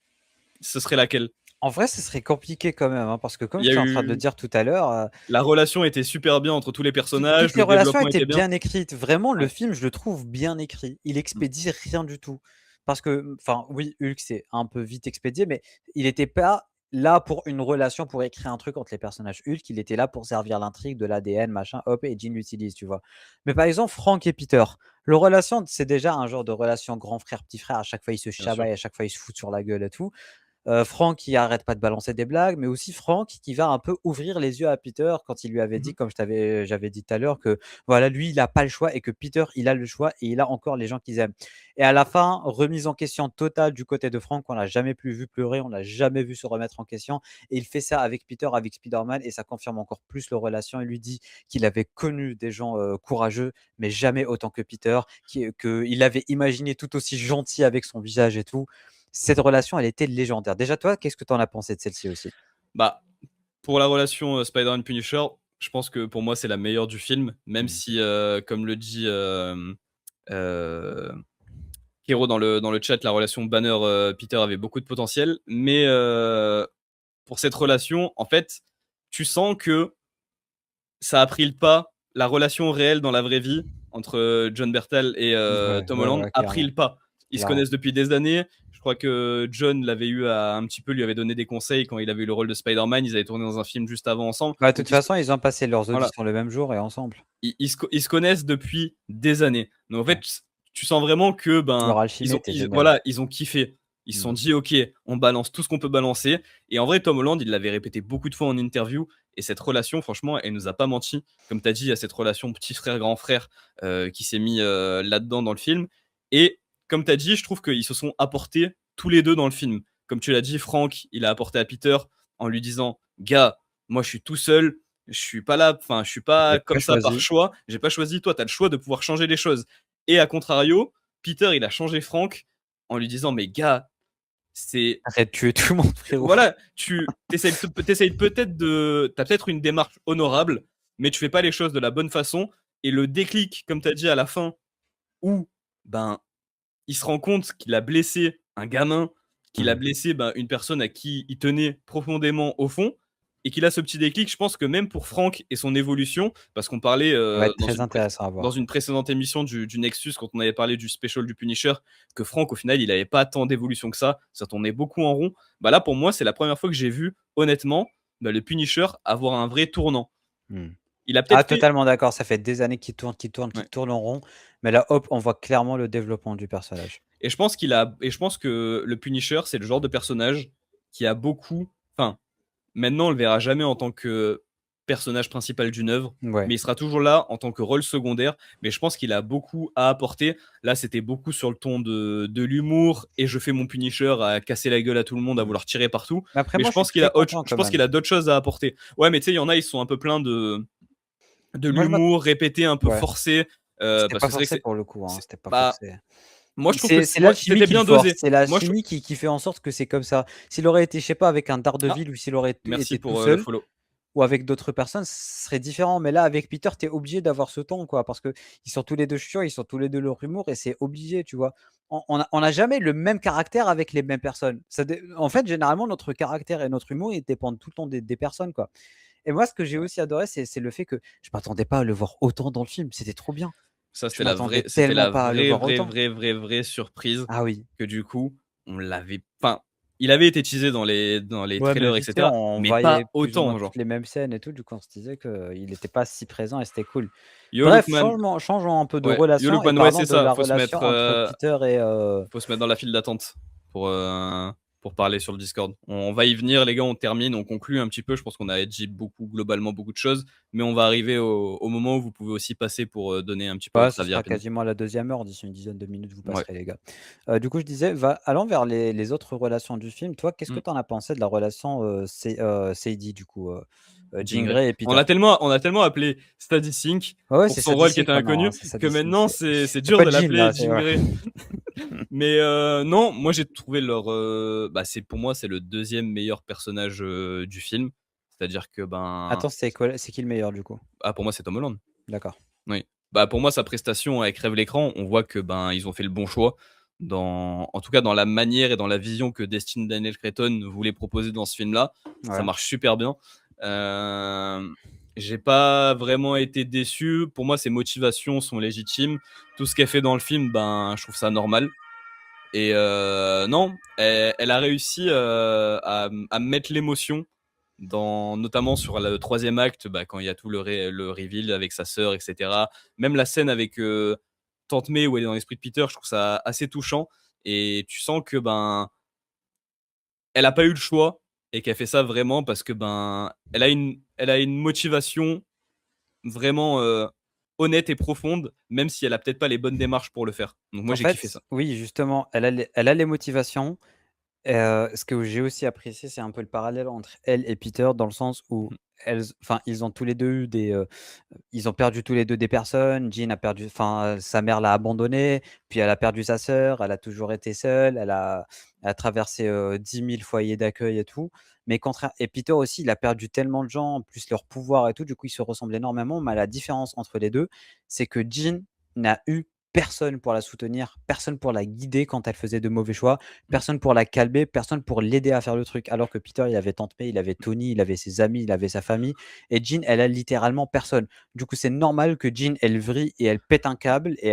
ce serait laquelle? En vrai, ce serait compliqué quand même, hein, parce que comme Il y a j'étais en train de le eu dire tout à l'heure, La relation était super bien entre tous les personnages, toutes les le relations développement étaient était bien. bien écrites. Vraiment, le Ouais. film, je le trouve bien écrit. Il Mmh. expédie rien du tout. Parce que, enfin, oui, Hulk, c'est un peu vite expédié, mais il n'était pas là pour une relation, pour écrire un truc entre les personnages. Hulk, il était là pour servir l'intrigue de l'ADN, machin, hop, et Jean l'utilise, tu vois. Mais par exemple, Frank et Peter, leur relation, c'est déjà un genre de relation grand frère, petit frère. À chaque fois, ils se Bien sûr. chamaillent, à chaque fois, ils se foutent sur la gueule et tout. Frank qui arrête pas de balancer des blagues, mais aussi Frank qui va un peu ouvrir les yeux à Peter quand il lui avait Mmh dit, mh. comme j'avais dit tout à l'heure, que voilà, lui, il a pas le choix et que Peter, il a le choix et il a encore les gens qu'il aime. Et à la fin, remise en question totale du côté de Frank, on l'a jamais plus vu pleurer, on l'a jamais vu se remettre en question. Et il fait ça avec Peter, avec Spider-Man, et ça confirme encore plus leur relation. Il lui dit qu'il avait connu des gens courageux, mais jamais autant que Peter, qu'il avait imaginé tout aussi gentil avec son visage et tout. Cette relation, elle était légendaire. Déjà, toi, qu'est-ce que tu en as pensé de celle-ci aussi? Bah, pour la relation, Spider-Man Punisher, je pense que pour moi, c'est la meilleure du film, même Mmh. si, comme le dit, heu, Kero dans le chat, la relation Banner, Peter avait beaucoup de potentiel. Mais, pour cette relation, en fait, tu sens que ça a pris le pas. La relation réelle dans la vraie vie entre John Bertal et Ouais, Tom ouais, Holland ouais, a pris clairement, le pas. Ils se clairement. connaissent depuis des années. Je crois que John l'avait eu à un petit peu, lui avait donné des conseils quand il avait eu le rôle de Spider-Man. Ils avaient tourné dans un film juste avant ensemble. Bah, de toute Donc façon, ils ont passé leurs voilà, auditions le même jour et ensemble. ils se connaissent depuis des années. Donc en Ouais. fait, tu sens vraiment que Leur ben alchimie était géniale. voilà, ils ont kiffé. Ils se Mmh. sont dit ok, on balance tout ce qu'on peut balancer. Et en vrai, Tom Holland, il l'avait répété beaucoup de fois en interview. Et cette relation, franchement, elle nous a pas menti. Comme tu as dit, il y a cette relation petit frère grand frère qui s'est mis là-dedans dans le film. Et comme tu as dit, je trouve qu'ils se sont apportés tous les deux dans le film. Comme tu l'as dit, Frank, il a apporté à Peter en lui disant, gars, moi je suis tout seul, je suis pas là, enfin, je suis J'ai pas pas comme ça par choisi. choix. J'ai pas choisi. Toi, tu as le choix de pouvoir changer les choses. Et à contrario, Peter, il a changé Frank en lui disant, mais gars, c'est Arrête de tuer tout le monde, frérot. voilà, tu t'essayes peut-être de, t'as peut-être une démarche honorable, mais tu fais pas les choses de la bonne façon. Et le déclic, comme tu as dit à la fin, où ben il se rend compte qu'il a blessé un gamin, qu'il a Mmh. blessé, ben, une personne à qui il tenait profondément au fond et qu'il a ce petit déclic. Je pense que même pour Frank et son évolution, parce qu'on parlait, Ça va être très intéressant à dans voir. une précédente émission du Nexus, quand on avait parlé du special du Punisher, que Frank, au final, il avait pas tant d'évolution que ça tournait beaucoup en rond. Bah, là, pour moi, c'est la première fois que j'ai vu, honnêtement, bah, le Punisher avoir un vrai tournant. Mmh. Il a Ah, peut-être fait totalement d'accord, ça fait des années qu'il tourne, qu'il tourne, qu'il ouais. tourne en rond, mais là, hop, on voit clairement le développement du personnage. Et je pense que le Punisher, c'est le genre de personnage qui a beaucoup. Enfin, maintenant, on le verra jamais en tant que personnage principal d'une œuvre, Ouais. mais il sera toujours là en tant que rôle secondaire. Mais je pense qu'il a beaucoup à apporter. Là, c'était beaucoup sur le ton de l'humour et je fais mon Punisher à casser la gueule à tout le monde, à Mmh. vouloir tirer partout. Mais après Mais moi, je suis très content je quand pense même. qu'il a d'autres choses à apporter. Ouais, mais tu sais, il y en a, ils sont un peu pleins de Moi, je m'att l'humour répété, un peu ouais, forcé, c'était parce pas que c'est vrai que forcé pour le coup, hein, c'est c'était pas bah, forcé. moi, je trouve que C'est ouais, l'alchimie c'était qui le bien force, dosé. c'est Moi, je trou l'alchimie qui fait en sorte que c'est comme ça. S'il aurait été, je sais pas, avec un ah, Daredevil ou s'il aurait merci été tout pour, le seul follow. ou avec d'autres personnes, ce serait différent. Mais là, avec Peter, tu es obligé d'avoir ce ton, quoi, parce qu'ils sont tous les 2 chiants, ils sont tous les 2 leur humour et c'est obligé, tu vois? On a jamais le même caractère avec les mêmes personnes. Ça dé En fait, généralement, notre caractère et notre humour, ils dépendent tout le temps des personnes, quoi. Et moi, ce que j'ai aussi adoré, c'est le fait que je m'attendais pas à le voir autant dans le film. C'était trop bien. Ça, Je c'était m'attendais c'était tellement la pas à le voir autant. vraie surprise Ah oui. que du coup, on l'avait. Enfin, il avait été teasé dans les Ouais, mais trailers, vite fait, etc. on Mais voyait pas plus ou moins autant, toutes genre. les mêmes scènes et tout. Du coup, on se disait qu'il n'était pas si présent et c'était cool. Yo Bref, Lookman, changeons un peu de ouais. Yo relation et Lookman, ouais, parlons c'est de ça. la relation entre Peter et. Faut se mettre dans la file d'attente pour, euh, pour parler sur le Discord. On va y venir, les gars, on termine, on conclut un petit peu. Je pense qu'on a dit globalement beaucoup de choses, mais on va arriver au moment où vous pouvez aussi passer pour donner un petit peu Ouais, votre ce avis sera rapidement. quasiment à la deuxième heure. D'ici une dizaine de minutes, vous Ouais. passerez, les gars. Du coup, je disais, allons vers les autres relations du film. Toi, qu'est-ce que Mm. tu en as pensé de la relation Sadie, du coup, Jean Jean Grey. Grey et Peter? On a tellement appelé Steady Sync Ouais, ouais, pour c'est son Sadie rôle qui Sink était maintenant, hein, inconnu c'est que Sadie Sink. maintenant c'est C'est dur pas de Jean, l'appeler là. Jean Ouais. Grey. Mais non, moi j'ai trouvé c'est pour moi c'est le deuxième meilleur personnage du film. C'est-à-dire que Attends, c'est qui le meilleur, du coup? pour moi c'est Tom Holland. D'accord. Oui. Pour moi sa prestation elle crève l'écran. On voit que ils ont fait le bon choix en tout cas dans la manière et dans la vision que Destin Daniel Cretton voulait proposer dans ce film-là. Ça Ouais. marche super bien. J'ai pas vraiment été déçu. Pour moi, ses motivations sont légitimes. Tout ce qu'elle fait dans le film, je trouve ça normal. Et non, elle a réussi à mettre l'émotion, notamment sur le troisième acte, quand il y a tout le reveal avec sa sœur, etc. Même la scène avec Tante May où elle est dans l'esprit de Peter, je trouve ça assez touchant. Et tu sens que elle a pas eu le choix et qu'elle fait ça vraiment parce que elle a une motivation vraiment honnête et profonde, même si elle a peut-être pas les bonnes démarches pour le faire. Donc moi En j'ai kiffé fait, ça. oui, justement, elle a les motivations. Ce que j'ai aussi apprécié, c'est un peu le parallèle entre elle et Peter dans le sens où Mhm. ils ont tous les 2 eu ils ont perdu tous les 2 des personnes. Jean a perdu sa mère l'a abandonnée, puis elle a perdu sa sœur, elle a toujours été seule, elle a traversé, 10 000 foyers d'accueil et tout. Mais et Peter aussi, il a perdu tellement de gens, plus leur pouvoir et tout, du coup, ils se ressemblent énormément. Mais la différence entre les 2, c'est que Jean n'a eu personne pour la soutenir, personne pour la guider quand elle faisait de mauvais choix, personne pour la calmer, personne pour l'aider à faire le truc. Alors que Peter, il avait Tante May, il avait Tony, il avait ses amis, il avait sa famille. Et Jean, elle a littéralement personne. Du coup, c'est normal que Jean, elle vrille et elle pète un câble et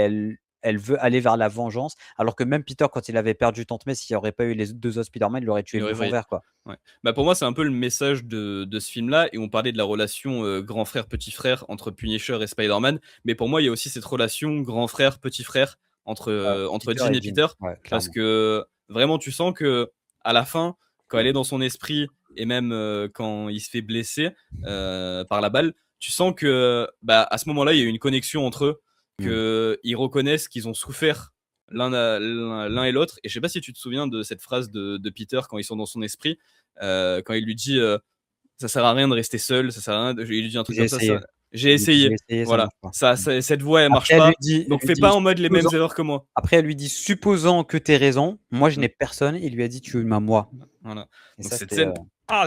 elle veut aller vers la vengeance. Alors que même Peter, quand il avait perdu Tante May, s'il n'y aurait pas eu les deux autres Spider-Man, il aurait tué Il le aurait bouffon failli. vert, quoi. Ouais. Pour moi, c'est un peu le message de ce film-là. Et on parlait de la relation grand frère, petit frère entre Punisher et Spider-Man. Mais pour moi, il y a aussi cette relation grand frère, petit frère entre Peter Jean et et Jean, Peter. ouais, Parce clairement. que vraiment, tu sens que à la fin, quand elle est dans son esprit et même quand il se fait blesser par la balle, tu sens que à ce moment-là, il y a eu une connexion entre eux, Mm. qu'ils reconnaissent qu'ils ont souffert l'un et l'autre. Et je sais pas si tu te souviens de cette phrase de Peter quand ils sont dans son esprit, quand il lui dit ça sert à rien de rester seul, ça sert à rien. Il lui dit un truc J'ai comme ça. essayé. J'ai Il lui dit: «J'ai essayé. essayé, ça Voilà. marche pas». Cette voix, elle marche Après, elle lui pas. dit elle Donc lui fais dit: pas en mode les mêmes «Supposons». erreurs que moi. Après, elle lui dit: «Supposons que tu aies raison, moi je Mm. n'ai personne». Il lui a dit: «Tu m'as moi». Voilà. Et Donc ça, cette c'était, scène,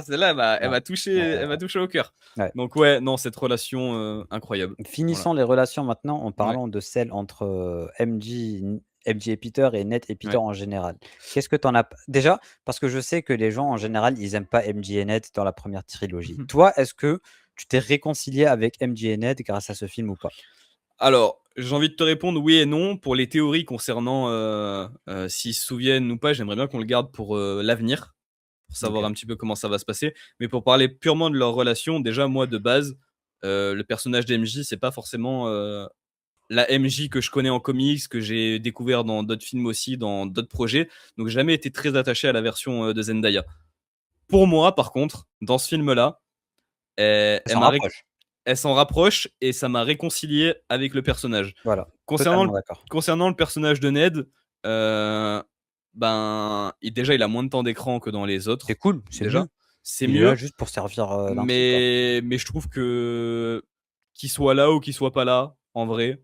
celle-là, ouais, ouais, elle m'a touché au cœur. ouais. Donc ouais, non, cette relation incroyable. Voilà. Finissons les relations maintenant en Ouais. parlant de celle entre, MJ et Peter et Ned et Peter Ouais. en général. Qu'est-ce que tu en as p déjà, parce que je sais que les gens en général, ils aiment pas MJ et Ned dans la première trilogie. Toi, est-ce que tu t'es réconcilié avec MJ et Ned grâce à ce film ou pas? Alors, j'ai envie de te répondre oui et non. Pour les théories concernant s'ils se souviennent ou pas, j'aimerais bien qu'on le garde pour l'avenir, pour savoir OK. un petit peu comment ça va se passer. Mais pour parler purement de leur relation, déjà, moi, de base, le personnage d'MJ, c'est pas forcément la MJ que je connais en comics, que j'ai découvert dans d'autres films aussi, dans d'autres projets. Donc, j'ai jamais été très attaché à la version de Zendaya. Pour moi, par contre, dans ce film-là, elle, Ça elle s'en m'a rapproche. elle s'en rapproche et ça m'a réconcilié avec le personnage. Voilà, Concernant le, totalement d'accord. concernant le personnage de Ned, déjà, il a moins de temps d'écran que dans les C'est autres. cool, c'est Déjà, mieux. c'est Il est là mieux, juste pour servir, l'intrigue, quoi. mais je trouve que qu'il soit là ou qu'il soit pas là, en vrai,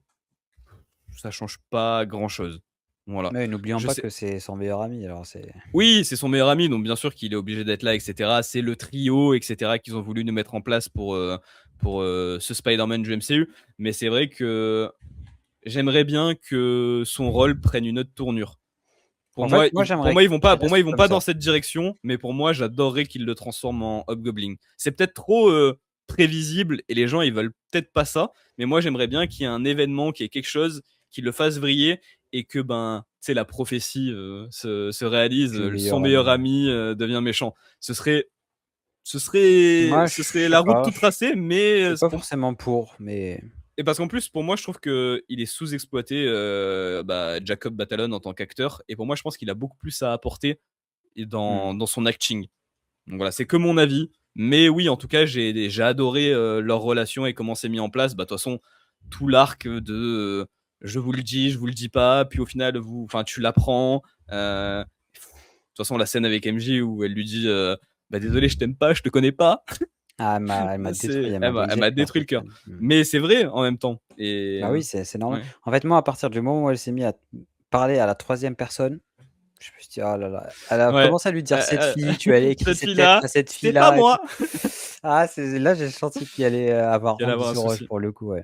ça change pas grand-chose. Voilà. Mais n'oublions Je pas sais. que c'est son meilleur ami, alors Oui, c'est son meilleur ami, donc bien sûr qu'il est obligé d'être là, etc. C'est le trio, etc. qu'ils ont voulu nous mettre en place pour ce Spider-Man du MCU. Mais c'est vrai que j'aimerais bien que son rôle prenne une autre tournure. en fait, moi, Pour j'aimerais moi, qu'il reste ils vont comme pas ça. dans cette direction, mais pour moi, j'adorerais qu'ils le transforment en Hobgoblin. C'est peut-être trop prévisible et les gens ils veulent peut-être pas ça, mais moi j'aimerais bien qu'il y ait un événement, qu'il y ait quelque chose qui le fasse vriller et que ben tu sais la prophétie se réalise, Que le son meilleur meilleur ami. ami devient méchant. Ce serait ce serait Moi, je ce serait sais la route pas, toute tracée, mais je suis pas forcément pour, mais et parce qu'en plus, pour moi, je trouve qu'il est sous-exploité, Jacob Batalon en tant qu'acteur. Et pour moi, je pense qu'il a beaucoup plus à apporter dans son acting. Donc voilà, c'est que mon avis. Mais oui, en tout cas, j'ai adoré leur relation et comment c'est mis en place. Bah, de toute façon, tout l'arc de je vous le dis, je vous le dis pas. Puis au final, tu l'apprends. De toute façon, la scène avec MJ où elle lui dit bah, désolé, je t'aime pas, je te connais pas. ah, elle m'a détruit, elle m'a Elle brisé m'a le cœur détruit le cette cœur. scène. Mais c'est vrai en même temps. Et Bah oui, c'est normal. ouais. En fait, moi, à partir du moment où elle s'est mise à parler à la troisième personne, je me suis dit: «Oh là là». Elle a Ouais. commencé à lui dire: «Cette fille, tu as écrit Cette cette lettre fille-là, à cette c'est pas fille-là et tout». moi. Ah, c'est là, j'ai senti qu'il allait, avoir Il allait avoir un Anguille sous roche souci. pour le coup, ouais.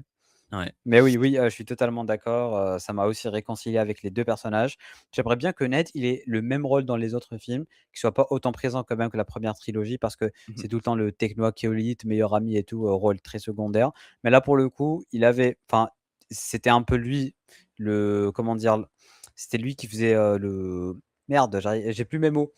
Ouais. Mais oui, oui, je suis totalement d'accord, ça m'a aussi réconcilié avec les 2 personnages. J'aimerais bien que Ned, il ait le même rôle dans les autres films, qu'il soit pas autant présent quand même que la première trilogie parce que Mmh. c'est tout le temps le techno acolyte, meilleur ami et tout, rôle très secondaire. Mais là, pour le coup, il avait enfin, c'était un peu lui le comment dire? C'était lui qui faisait, le merde, j'ai plus mes mots.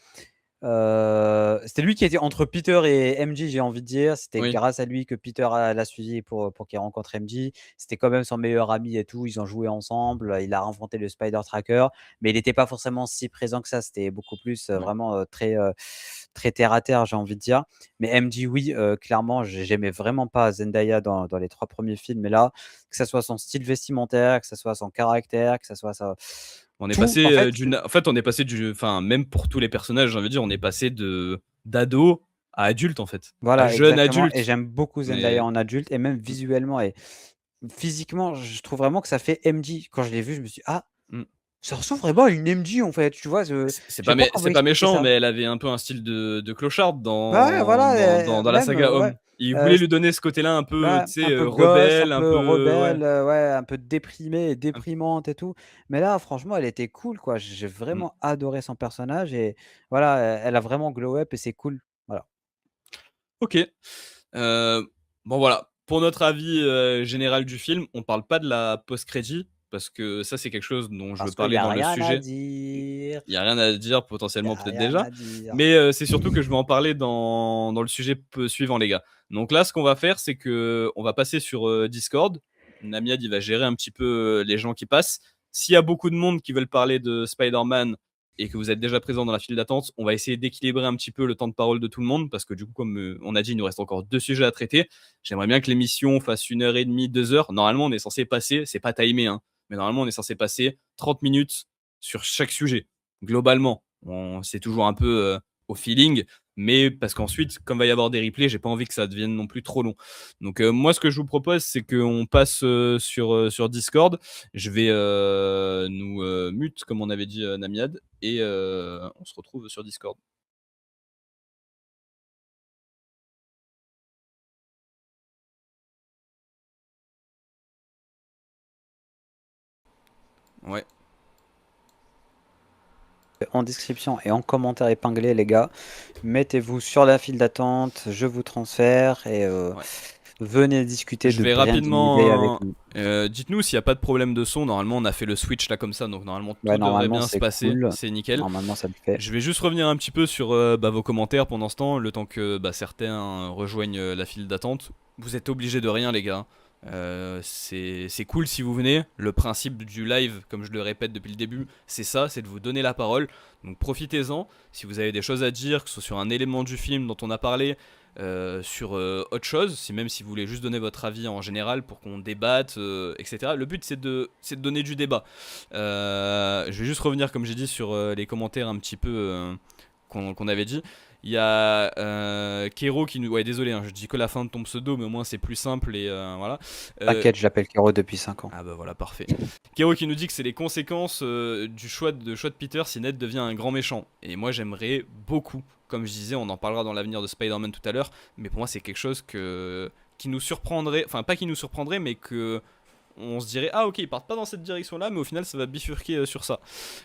C'était lui qui était entre Peter et MJ, j'ai envie de dire. C'était Oui. grâce à lui que Peter l'a suivi pour qu'il rencontre MJ. C'était quand même son meilleur ami et tout. Ils ont joué ensemble. Il a inventé le Spider Tracker, mais il n'était pas forcément si présent que ça. C'était beaucoup plus Ouais. vraiment très terre à terre, j'ai envie de dire. Mais MJ, oui, clairement, j'aimais vraiment pas Zendaya dans les 3 premiers films. Mais là, que ça soit son style vestimentaire, que ça soit son caractère, que ça soit sa On est tout, passé en fait, on est passé enfin, même pour tous les personnages, j'ai envie de dire, on est passé d'ado à adulte, en fait. À voilà, jeune exactement et adulte. j'aime beaucoup Mais Zendaya en adulte et même mmh, visuellement et physiquement, je trouve vraiment que ça fait MJ. Quand je l'ai vu, je me suis dit: «Ah, mmh. ça ressemble vraiment à une MJ, en fait», tu vois? Je sais pas comment C'est pas expliquer méchant, ça. mais elle avait un peu un style de clochard Bah, ouais, voilà, dans la même, saga ouais, Homme. Il voulait c lui donner ce côté-là un peu, ouais, tu sais, un peu gosse, un rebelle, un peu peu ouais, rebelle, ouais, un peu déprimée et un déprimante et tout. Mais là, franchement, elle était cool, quoi. J'ai mmh. vraiment adoré son personnage et voilà, elle a vraiment glow up et c'est cool. Voilà. OK. Bon voilà, pour notre avis, général du film, on parle pas de la post-crédit parce que ça, c'est quelque chose dont je veux Parce qu'il y parler a dans le rien à sujet. dire, Il y a rien à dire, il y potentiellement a peut-être rien déjà, à dire. mais c'est surtout que je vais en parler dans le sujet suivant les gars. Donc là, ce qu'on va faire, c'est que on va passer sur, Discord. Namiad, il va gérer un petit peu, les gens qui passent. S'il y a beaucoup de monde qui veulent parler de Spider-Man et que vous êtes déjà présent dans la file d'attente, on va essayer d'équilibrer un petit peu le temps de parole de tout le monde parce que du coup, comme, on a dit, il nous reste encore 2 sujets à traiter. J'aimerais bien que l'émission fasse 1 heure et demie, 2 heures. Normalement, on est censé passer, c'est pas timé, hein, mais normalement, on est censé passer 30 minutes sur chaque sujet. Globalement, c'est toujours un peu au feeling, mais parce qu'ensuite, comme va y avoir des replays, j'ai pas envie que ça devienne non plus trop long. Donc moi, ce que je vous propose, c'est qu'on passe sur Discord. Je vais nous mute, comme on avait dit Namiad, et on se retrouve sur Discord. Ouais. En description et en commentaire épinglé, les gars. Mettez-vous sur la file d'attente, je vous transfère et Ouais. venez discuter Je de vais Branding Day avec rapidement. nous. Dites-nous s'il n'y a pas de problème de son. Normalement, on a fait le switch là comme ça, donc normalement Ouais, tout devrait normalement, bien se c'est passer. cool. C'est nickel. Normalement, ça le fait. Je vais juste revenir un petit peu sur vos commentaires pendant ce temps, le temps que certains rejoignent la file d'attente. Vous êtes obligés de rien, les gars. C'est cool si vous venez. Le principe du live, comme je le répète depuis le début, c'est ça, c'est de vous donner la parole. Donc profitez-en. Si vous avez des choses à dire, que ce soit sur un élément du film dont on a parlé, sur autre chose, même si vous voulez juste donner votre avis en général pour qu'on débatte, etc. Le but c'est de donner du débat. Je vais juste revenir, comme j'ai dit, sur les commentaires un petit peu qu'on avait dit. Il y a Kero qui nous... Ouais, désolé, hein, je dis que la fin de ton pseudo, mais au moins c'est plus simple et voilà. T'inquiète, je l'appelle Kero depuis 5 ans. Ah bah voilà, parfait. Kero qui nous dit que c'est les conséquences du choix de Peter si Ned devient un grand méchant. Et moi j'aimerais beaucoup, comme je disais, on en parlera dans l'avenir de Spider-Man tout à l'heure, mais pour moi c'est quelque chose qui nous surprendrait, enfin pas qui nous surprendrait, mais que on se dirait ah ok ils partent pas dans cette direction là, mais au final ça va bifurquer sur ça.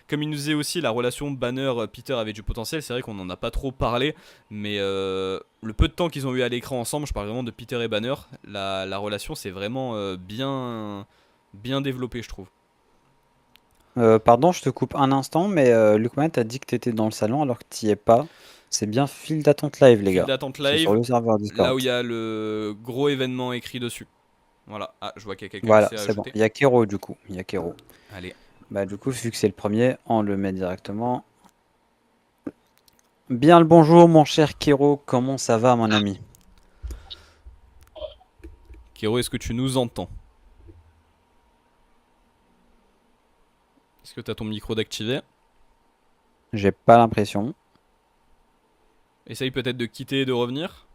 Comme il nous disait aussi la relation Banner-Peter avait du potentiel, c'est vrai qu'on en a pas trop parlé, mais le peu de temps qu'ils ont eu à l'écran ensemble, je parle vraiment de Peter et Banner, la relation c'est vraiment bien développée je trouve. Pardon, je te coupe un instant, mais Lukman t'a dit que t'étais dans le salon alors que t'y es pas. C'est bien file d'attente live, les File gars. d'attente C'est sur live, le serveur là Discord. où il y a le gros événement écrit dessus. Voilà, ah je vois qu'il y a quelqu'un qui Voilà, s'est c'est bon. ajouté. Il y a Kero du coup. Il y a Kero. Allez. Bah, du coup, vu que c'est le premier, on le met directement. Bien le bonjour, mon cher Kero. Comment ça va, mon ami? Kero, est-ce que tu nous entends? Est-ce que tu as ton micro d'activé? J'ai pas l'impression. Essaye peut-être de quitter et de revenir.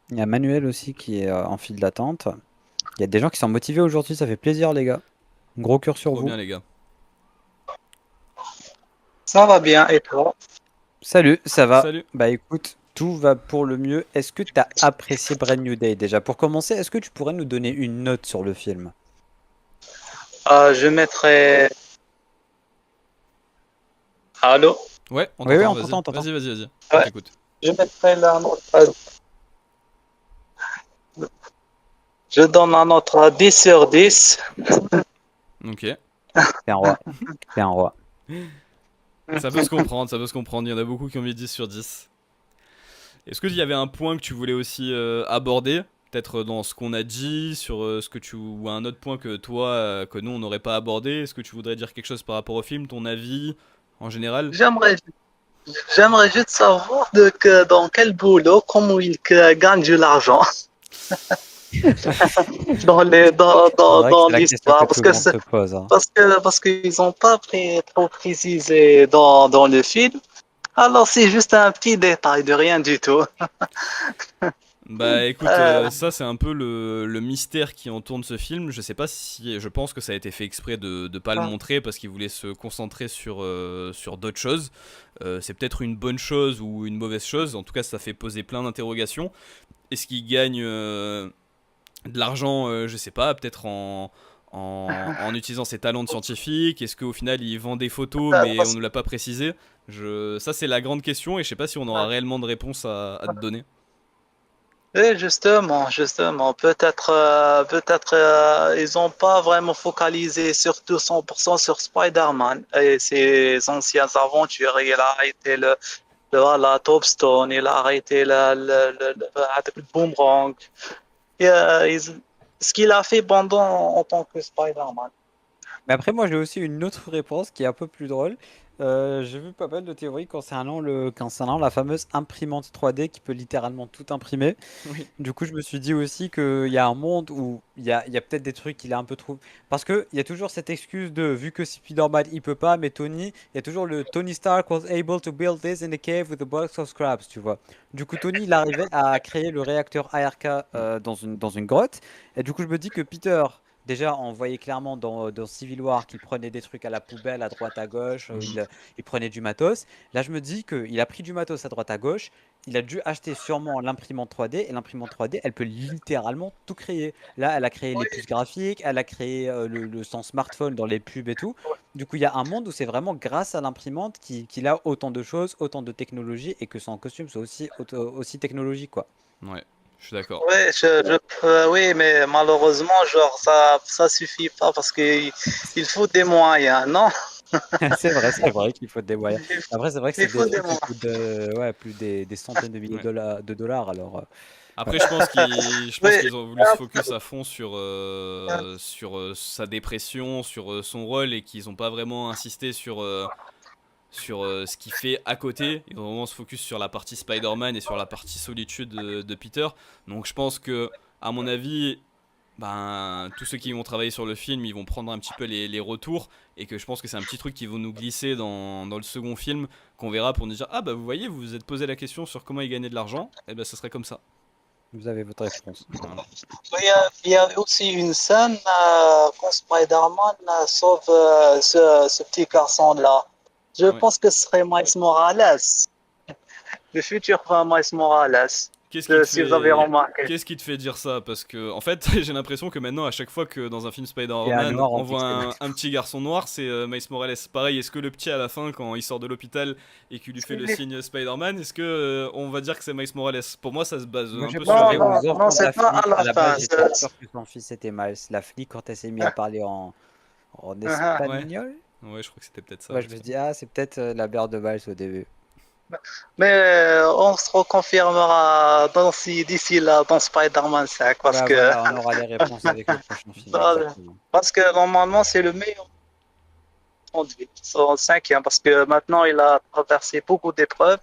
Il y a Manuel aussi qui est en file d'attente. Il y a des gens qui sont motivés aujourd'hui, ça fait plaisir, les gars. Gros cœur sur Trop vous. bien les gars. Ça va bien, et toi? Salut, ça va? Salut. Bah écoute, tout va pour le mieux. Est-ce que tu as apprécié Brand New Day déjà? Pour commencer, est-ce que tu pourrais nous donner une note sur le film? Je mettrai. Allô? Ouais, on Oui, t'entend, on vas-y. t'entend, on t'entend. Vas-y. On Ouais. t'écoute. Je mettrai la note. Je donne la note à 10 sur 10. Ok. T'es un roi. T'es un roi. Ça peut se comprendre, ça peut se comprendre. Il y en a beaucoup qui ont mis 10 sur 10. Est-ce qu'il y avait un point que tu voulais aussi aborder? Peut-être dans ce qu'on a dit, sur ce que tu. Ou un autre point que toi, que nous, on n'aurait pas abordé. Est-ce que tu voudrais dire quelque chose par rapport au film, ton avis, en général? J'aimerais juste savoir dans quel boulot, comment il gagne de l'argent C'est vrai que dans c'est la question que l'histoire. tout le monde se pose, hein. Parce qu'ils n'ont pas trop précisé dans le film. Alors c'est juste un petit détail de rien du tout. Bah écoute, Euh, ça c'est un peu le mystère qui entoure ce film. Je sais pas si. Je pense que ça a été fait exprès de pas le montrer parce qu'ils voulaient se concentrer sur d'autres choses. C'est peut-être une bonne chose ou une mauvaise chose. En tout cas, ça fait poser plein d'interrogations. Est-ce qu'ils gagnent de l'argent, je sais pas, peut-être en utilisant ses talents de scientifique? Est-ce qu'au final il vend des photos mais on parce- ne l'a pas précisé? Ça c'est la grande question et je sais pas si on aura réellement de réponse à te donner. Oui, justement, peut-être ils n'ont pas vraiment focalisé surtout 100% sur Spider-Man et ses anciennes aventures. Il a arrêté la Topstone, il a arrêté avec le Boomerang. Et, ce qu'il a fait pendant en tant que Spider-Man. Mais après, moi, j'ai aussi une autre réponse qui est un peu plus drôle. J'ai vu pas mal de théories concernant la fameuse imprimante 3D qui peut littéralement tout imprimer. Oui. Du coup, je me suis dit aussi qu'il y a un monde où il y a peut-être des trucs qu'il a un peu trop. Parce qu'il y a toujours cette excuse de, vu que Spider-Man il peut pas, mais Tony, il y a toujours le Tony Stark was able to build this in a cave with a box of scraps, tu vois. Du coup, Tony, il arrivait à créer le réacteur ARK dans une grotte. Et du coup, je me dis que Peter. Déjà, on voyait clairement dans Civil War qu'il prenait des trucs à la poubelle, à droite, à gauche, il prenait du matos. Là, je me dis qu'il a pris du matos à droite, à gauche, il a dû acheter sûrement l'imprimante 3D, et l'imprimante 3D, elle peut littéralement tout créer. Là, elle a créé les Oui, puces graphiques, elle a créé son smartphone dans les pubs et tout. Du coup, il y a un monde où c'est vraiment grâce à l'imprimante qu'il a autant de choses, autant de technologies, et que son costume soit aussi technologique, quoi. Ouais, je suis d'accord. oui, oui, mais malheureusement, genre ça suffit pas parce qu'il faut des moyens, non? C'est vrai qu'il faut des moyens. Après, c'est vrai que c'est Il des faut des trucs qui moyens. coûtent ouais, plus des centaines de milliers Ouais. de dollars. Alors, ouais. Après, je pense Oui, qu'ils ont voulu se focus à fond sur sa dépression, sur son rôle, et qu'ils n'ont pas vraiment insisté sur ce qu'il fait à côté. Ils ont vraiment se focus sur la partie Spider-Man et sur la partie solitude de Peter. Donc je pense que, à mon avis, ben, tous ceux qui vont travailler sur le film, ils vont prendre un petit peu les retours, et que je pense que c'est un petit truc qu'ils vont nous glisser dans le second film, qu'on verra pour nous dire ah bah vous voyez, vous vous êtes posé la question sur comment ils gagnaient de l'argent, et ben ça serait comme ça. Vous avez votre réponse. Voilà. il y a aussi une scène quand Spider-Man sauve ce petit garçon-là. Je Ouais. pense que ce serait Miles Morales, le futur Miles Morales. Qu'est-ce qui te si vous avez fait... remarqué. Qu'est-ce qui te fait dire ça? Parce que, en fait, j'ai l'impression que maintenant, à chaque fois que dans un film Et un Spider-Man, noir en on voit pixel. un petit garçon noir, c'est Miles Morales. Pareil, est-ce que le petit à la fin, quand il sort de l'hôpital et qu'il lui fait le signe Spider-Man, est-ce que on va dire que c'est Miles Morales? Pour moi, ça se base Moi, un je peu peux sur Non, dire les. non, aux non, enfants de la c'est pas à flic, à la la fin. base, j'étais sûr que son fils était Miles. La flic, quand elle s'est mise à parler en Ouais. espagnol, Ouais, je crois que c'était peut-être ça. moi, je me suis dit, ah, c'est peut-être la mère de Miles au début. Mais on se reconfirmera d'ici là dans Spider-Man 5 parce Ouais, que voilà, on aura les réponses avec le prochain film, exactement. parce que normalement c'est le meilleur conduit, son cinquième, parce que maintenant il a traversé beaucoup d'épreuves.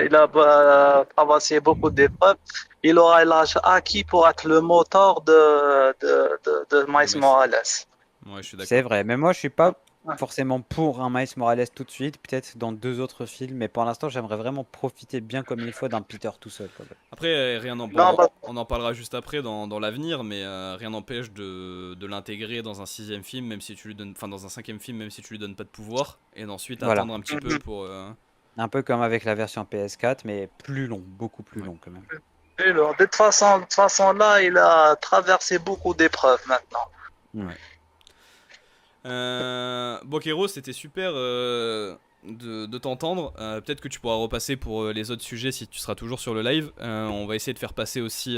Il a traversé beaucoup d'épreuves. Il aura l'âge acquis pour être le moteur de De Miles Miles. Morales. Ouais, je suis C'est d'accord. vrai, mais moi, je suis pas Ouais. forcément pour un Miles Morales tout de suite, peut-être dans 2 autres films, mais pour l'instant, j'aimerais vraiment profiter bien comme il faut d'un Peter tout seul, quand même. Après, rien n'en... Non, bon, bah, on en parlera juste après dans l'avenir, mais rien n'empêche de l'intégrer dans un sixième film, même si tu lui donnes... Enfin, dans un cinquième film, même si tu lui donnes pas de pouvoir, et d'ensuite Voilà. attendre un petit peu pour... Un peu comme avec la version PS4, mais plus long, beaucoup plus long quand même. de toute façon là, il a traversé beaucoup d'épreuves maintenant. Bokero, c'était super de t'entendre. Peut-être que tu pourras repasser pour les autres sujets si tu seras toujours sur le live. On va essayer de faire passer aussi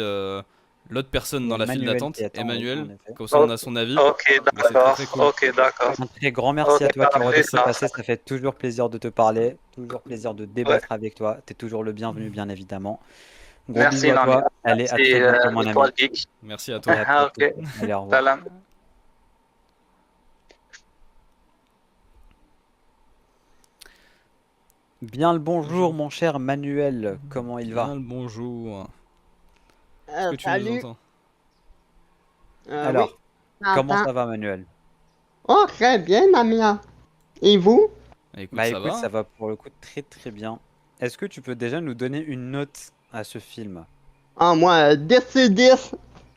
l'autre personne dans la file Emmanuel d'attente, qui attend, oui, en Emmanuel. effet. Comme ça, on a son avis. Ok, Mais c'est d'accord. très cool. Ok, d'accord. Un très grand merci Ok, à toi Kiro parfait, d'être ça. passé, ça fait toujours plaisir de te parler, toujours plaisir de débattre avec toi. T'es toujours le bienvenu, bien évidemment. Gros Merci, bisous à Nami. toi. Allez, à Merci, très bientôt, mon ami. l'étoile geek. Merci à toi. Et à très Ok. vite. Allez, au revoir. Salam. Bien le bonjour, mon cher Manuel. Comment il va? Bien le bonjour. Est-ce que tu nous Salut. entends? Alors, oui, comment j'entends. ça va, Manuel? Oh, très bien, Namia. Et vous? Écoute, Bah ça écoute, va. ça va pour le coup très très bien. Est-ce que tu peux déjà nous donner une note à ce film? Ah, moi, 10 sur 10.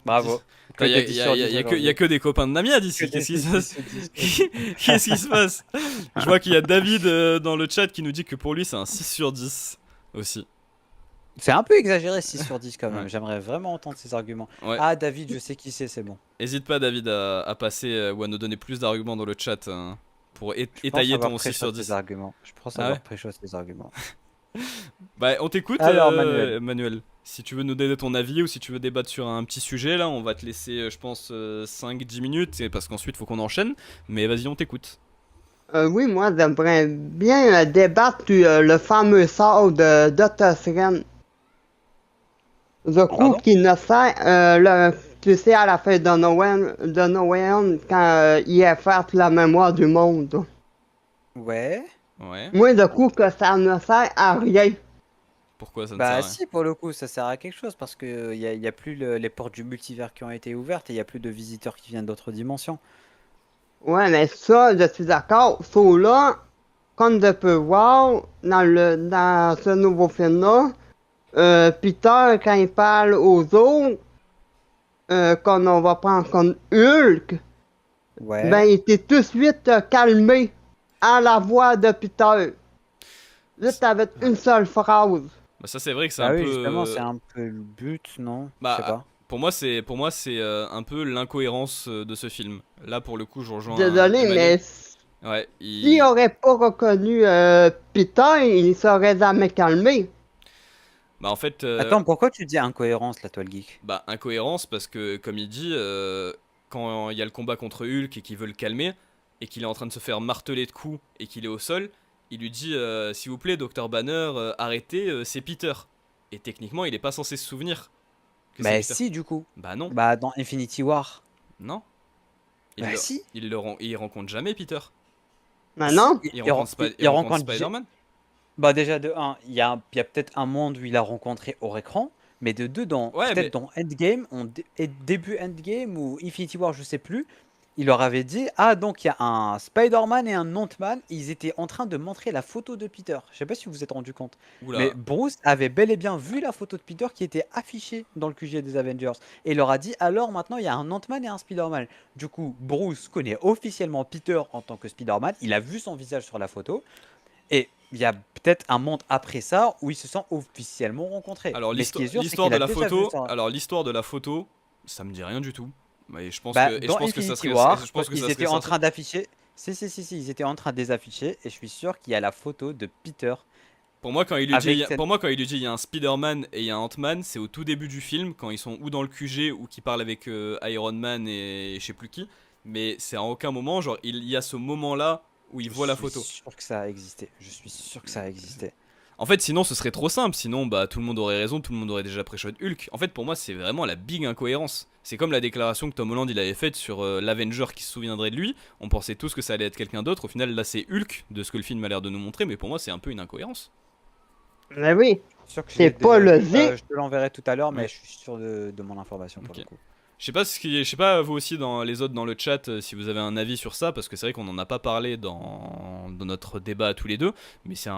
Bravo. Que Il y, a- des 10 y a- sur y a- 10 y a que- y a aujourd'hui. que des copains de Namia d'ici. Que Qu'est-ce qui des se passe? 10 sur 10. Qu'est-ce qui se passe? Je vois qu'il y a David dans le chat qui nous dit que pour lui c'est un 6 sur 10 aussi. C'est un peu exagéré 6 sur 10 quand même. Ouais. J'aimerais vraiment entendre ces arguments. Ouais. Ah, David, je sais qui c'est bon. Hésite pas David à passer ou à nous donner plus d'arguments dans le chat pour Je pense étayer avoir ton 6 pré-shot sur ces 10. arguments. Je pense Ah avoir ouais pré-shot ces arguments. Bah on t'écoute Alors, Manuel. Manuel. Si tu veux nous donner ton avis ou si tu veux débattre sur un petit sujet là, on va te laisser je pense 5-10 minutes parce qu'ensuite faut qu'on enchaîne. Mais vas-y on t'écoute. Oui, moi, j'aimerais bien débattre sur le fameux sort de Dr. Strange. Je trouve Pardon? qu'il ne sert, tu sais, à la fin de Noël, quand il efface la mémoire du monde. Ouais. Ouais. Moi, je trouve que ça ne sert à rien. Pourquoi ça ne Bah sert à rien? si, pour le coup, ça sert à quelque chose parce que y a plus les portes du multivers qui ont été ouvertes et il y a plus de visiteurs qui viennent d'autres dimensions. Ouais, mais ça, je suis d'accord. Sauf là, comme je peux voir dans ce nouveau film-là, Peter, quand il parle aux autres, qu'on on va prendre comme Hulk, Ouais. ben il était tout de suite calmé à la voix de Peter. Juste avec une seule phrase. Bah ça c'est vrai que c'est Bah un oui, peu justement, c'est un peu le but, non? Je Bah, sais pas. pour moi c'est un peu l'incohérence de ce film. Là pour le coup je rejoins Désolé, Emmanuel. mais Ouais, s'il aurait pas reconnu Peter, il serait jamais calmé. Bah en fait Attends, pourquoi tu dis incohérence, la toile geek? bah incohérence parce que comme il dit quand il y a le combat contre Hulk et qu'il veut le calmer et qu'il est en train de se faire marteler de coups et qu'il est au sol, il lui dit s'il vous plaît Dr Banner arrêtez c'est Peter. Et techniquement il est pas censé se souvenir que c'est Bah Peter. si, du coup. Bah non, Bah dans Infinity War. non. Bah si. Il rencontre jamais Peter. Maintenant, Il rencontre Spider-Man. Bah déjà de 1, il y a peut-être un monde où il a rencontré hors écran, mais de 2 Ouais, peut-être mais- dans Endgame, début Endgame ou Infinity War, je sais plus, il leur avait dit ah donc il y a un Spider-Man et un Ant-Man, ils étaient en train de montrer la photo de Peter. Je sais pas si vous vous êtes rendu compte, Oula. mais Bruce avait bel et bien vu la photo de Peter qui était affichée dans le QG des Avengers et il leur a dit alors maintenant il y a un Ant-Man et un Spider-Man. Du coup, Bruce connaît officiellement Peter en tant que Spider-Man, il a vu son visage sur la photo. Et il y a peut-être un monde après ça où ils se sont officiellement rencontrés. Alors Mais ce qui est sûr, c'est l'histoire qu'il de a la déjà vu photo, ça. alors l'histoire de la photo, ça me dit rien du tout. Mais je pense Bah, que et je dans pense que ça Infinity serait War, je pense que ils ça serait étaient en sorti. train d'afficher. Si, ils étaient en train de les afficher et je suis sûr qu'il y a la photo de Peter Pour moi, quand il lui avec dit, cette. pour moi, quand il lui dit il y a un Spider-Man et il y a un Ant-Man, c'est au tout début du film, quand ils sont ou dans le QG ou qu'ils parlent avec Iron Man et je sais plus qui. Mais c'est en aucun moment, genre, il y a ce moment-là où il Je voit la suis photo. sûr que ça a existé. Je suis sûr que ça a existé. En fait, sinon, ce serait trop simple. Sinon, bah, tout le monde aurait raison, tout le monde aurait déjà pré-shot Hulk. En fait, pour moi, c'est vraiment la big incohérence. C'est comme la déclaration que Tom Holland il avait faite sur l'Avenger qui se souviendrait de lui. On pensait tous que ça allait être quelqu'un d'autre. Au final, là, c'est Hulk, de ce que le film a l'air de nous montrer. Mais pour moi, c'est un peu une incohérence. Mais oui, Je suis sûr que je c'est l'ai pas déjà vu. logique. Je te l'enverrai tout à l'heure, mais Ouais. je suis sûr de mon information pour Ok. le coup. Je sais pas vous aussi dans les autres dans le chat si vous avez un avis sur ça parce que c'est vrai qu'on en a pas parlé dans notre débat à tous les deux, mais c'est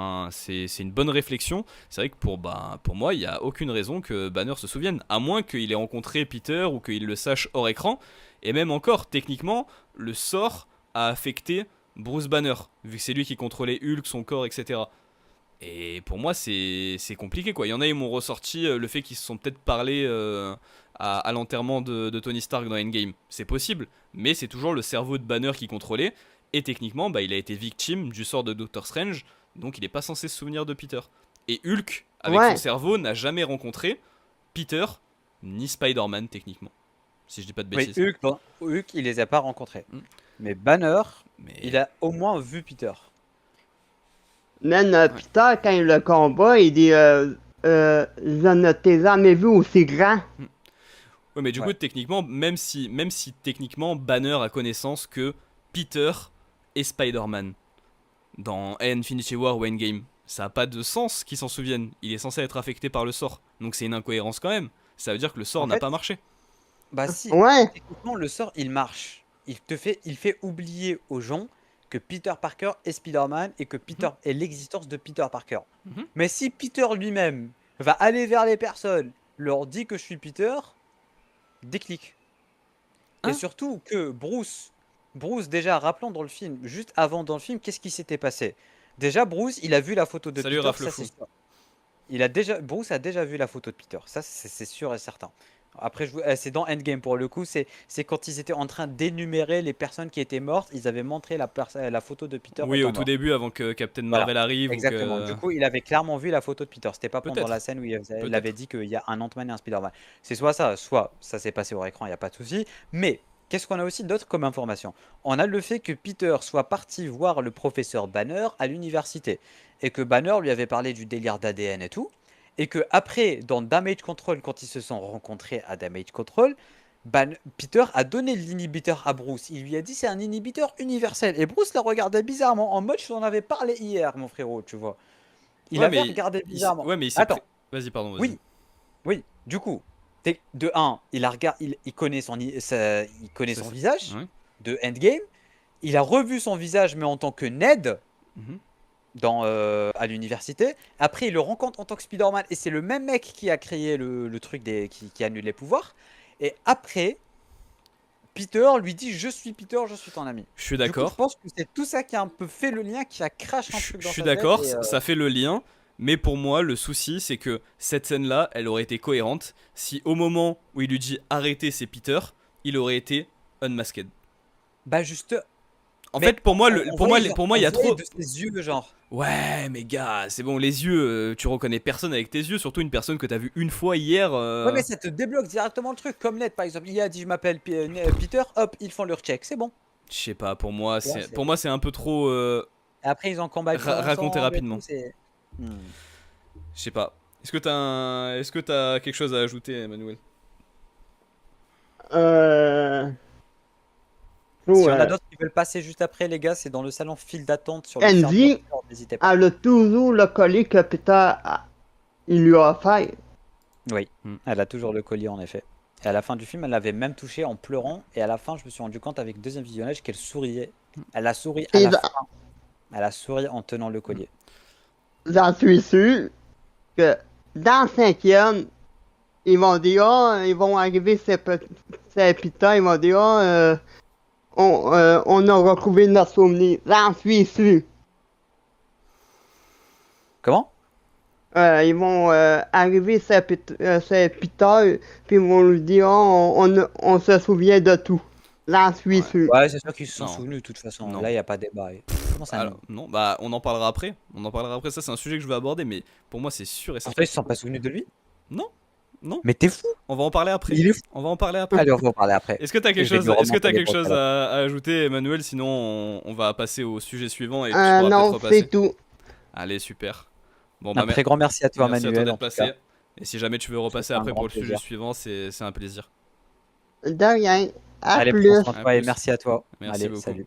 une bonne réflexion. C'est vrai que pour moi il y a aucune raison que Banner se souvienne, à moins qu'il ait rencontré Peter ou qu'il le sache hors écran. Et même encore techniquement le sort a affecté Bruce Banner vu que c'est lui qui contrôlait Hulk, son corps, etc. Et pour moi, c'est compliqué quoi. Il y en a, ils m'ont ressorti le fait qu'ils se sont peut-être parlé à l'enterrement de Tony Stark dans Endgame. C'est possible, mais c'est toujours le cerveau de Banner qui contrôlait. Et techniquement, bah, il a été victime du sort de Doctor Strange, donc il n'est pas censé se souvenir de Peter. Et Hulk, avec Ouais. son cerveau, n'a jamais rencontré Peter ni Spider-Man techniquement. Si je dis pas de Oui, bêtises. Hulk, il les a pas rencontrés. Mm. Mais Banner, Mais il a au moins vu Peter. Même Ouais. Peter, quand il le combat, il dit je ne t'ai jamais vu aussi grand. ouais, mais du coup, Ouais. techniquement, même si techniquement Banner a connaissance que Peter est Spider-Man dans Infinity War ou Endgame, ça a pas de sens qu'il s'en souvienne. Il est censé être affecté par le sort, donc c'est une incohérence quand même. Ça veut dire que le sort En n'a fait, pas marché. bah si, Ouais, techniquement, le sort, il marche. Il fait oublier aux gens que Peter Parker est Spider-Man et que Peter est l'existence de Peter Parker. Mhm. Mais si Peter lui-même va aller vers les personnes, leur dit que je suis Peter, déclic. Hein Et surtout que Bruce, déjà, rappelons dans le film, juste avant dans le film, qu'est-ce qui s'était passé? Déjà, Bruce, il a vu la photo de Salut, Peter, Raph le ça fou. c'est sûr. Bruce a déjà vu la photo de Peter, ça c'est sûr et certain. Après, c'est dans Endgame pour le coup, c'est quand ils étaient en train d'énumérer les personnes qui étaient mortes, ils avaient montré la photo de Peter Oui, étant au tout mort. début, avant que Captain Voilà, Marvel arrive ou exactement. que. Du coup, il avait clairement vu la photo de Peter. C'était pas pendant Peut-être. la scène où il avait Peut-être. dit qu'il y a un Ant-Man et un Spider-Man. C'est soit ça s'est passé au écran, il n'y a pas de souci. Mais qu'est-ce qu'on a aussi d'autre comme information? On a le fait que Peter soit parti voir le professeur Banner à l'université et que Banner lui avait parlé du délire d'ADN et tout. Et que après, dans Damage Control, quand ils se sont rencontrés à Damage Control, Peter a donné l'inhibiteur à Bruce. Il lui a dit c'est un inhibiteur universel. Et Bruce l'a regardé bizarrement, en mode je t'en avais parlé hier, mon frérot, tu vois. Il Ouais, avait mais regardé bizarrement. ouais, mais il s'est Attends, Vas-y, pardon, vas-y. oui, oui. Du coup, de 1, il connaît il connaît Ça, son c'est- visage. Ouais. De Endgame, il a revu son visage, mais en tant que Ned Mhm. à l'université. Après, il le rencontre en tant que Spider-Man. Et c'est le même mec qui a créé le truc qui annule les pouvoirs. Et après, Peter lui dit je suis Peter, je suis ton ami. Je suis Du coup, je d'accord. pense que c'est tout ça qui a un peu fait le lien, qui a craché un truc Je dans suis sa tête. d'accord, Et, ça fait le lien, mais pour moi, le souci, c'est que cette scène-là, elle aurait été cohérente si au moment où il lui dit arrêtez, c'est Peter, il aurait été unmasked. bah juste. En Mais fait, pour moi, on pour moi, voyait, pour moi, il y a on voyait trop. de ses yeux, genre. Ouais, mais gars, c'est bon, les yeux, tu reconnais personne avec tes yeux, surtout une personne que t'as vue une fois hier. Ouais, mais ça te débloque directement le truc. Comme Ned, par exemple, il a dit je m'appelle Peter, hop, ils font leur check, c'est bon. Je sais pas, pour moi, Tu vois, c'est un peu trop. Et après, ils ont combattu Raconter ensemble et rapidement. tout, c'est. Hmm. Je sais pas. Est-ce que t'as quelque chose à ajouter, Emmanuel? Si so, on a d'autres qui veulent passer juste après, les gars, c'est dans le salon file d'attente sur le Andy, serveur, n'hésitez pas. elle a toujours le collier que Peter il lui a offert. Oui, Hmm. elle a toujours le collier en effet. Et à la fin du film, elle l'avait même touché en pleurant. Et à la fin, je me suis rendu compte avec le deuxième visionnage qu'elle souriait. Elle a souri à Et la là- fin. Elle a souri en tenant le collier. J'en suis sûr que dans le cinquième, ils vont dire, ils vont arriver ces Peter, ils vont dire, on a retrouvé notre souvenir. J'en suis sûr. Comment? Ils vont arriver c'est Peter, puis ils vont lui dire on se souvient de tout. Là, suis sûr. Ouais, c'est sûr qu'ils se sont Non. souvenus de toute façon. Non. Là, il n'y a pas de débat. Comment ça, Alors, non? non, bah on en parlera après. On en parlera après. Ça, c'est un sujet que je veux aborder, mais pour moi, c'est sûr et En fait, certain. ils se sont pas souvenus de lui? Non, non. Mais t'es fou! On va en parler après. Il est fou! On va en parler après. Allez, on va en parler après. Est-ce que t'as quelque Je vais chose, lui est-ce que t'as remonter quelque les chose potes, à ajouter, Emmanuel? Sinon, on va passer au sujet suivant et tu pourras peut-être Non, repasser. c'est tout. Allez, super. Bon, Un bah, très grand merci à toi, merci à toi Manuel, d'être en tout passé. cas. Et si jamais tu veux repasser C'était un après grand pour le sujet plaisir. suivant, c'est un plaisir. De rien. À Allez, plus. prends soin de À toi et plus. merci à toi. Merci Allez, beaucoup. salut.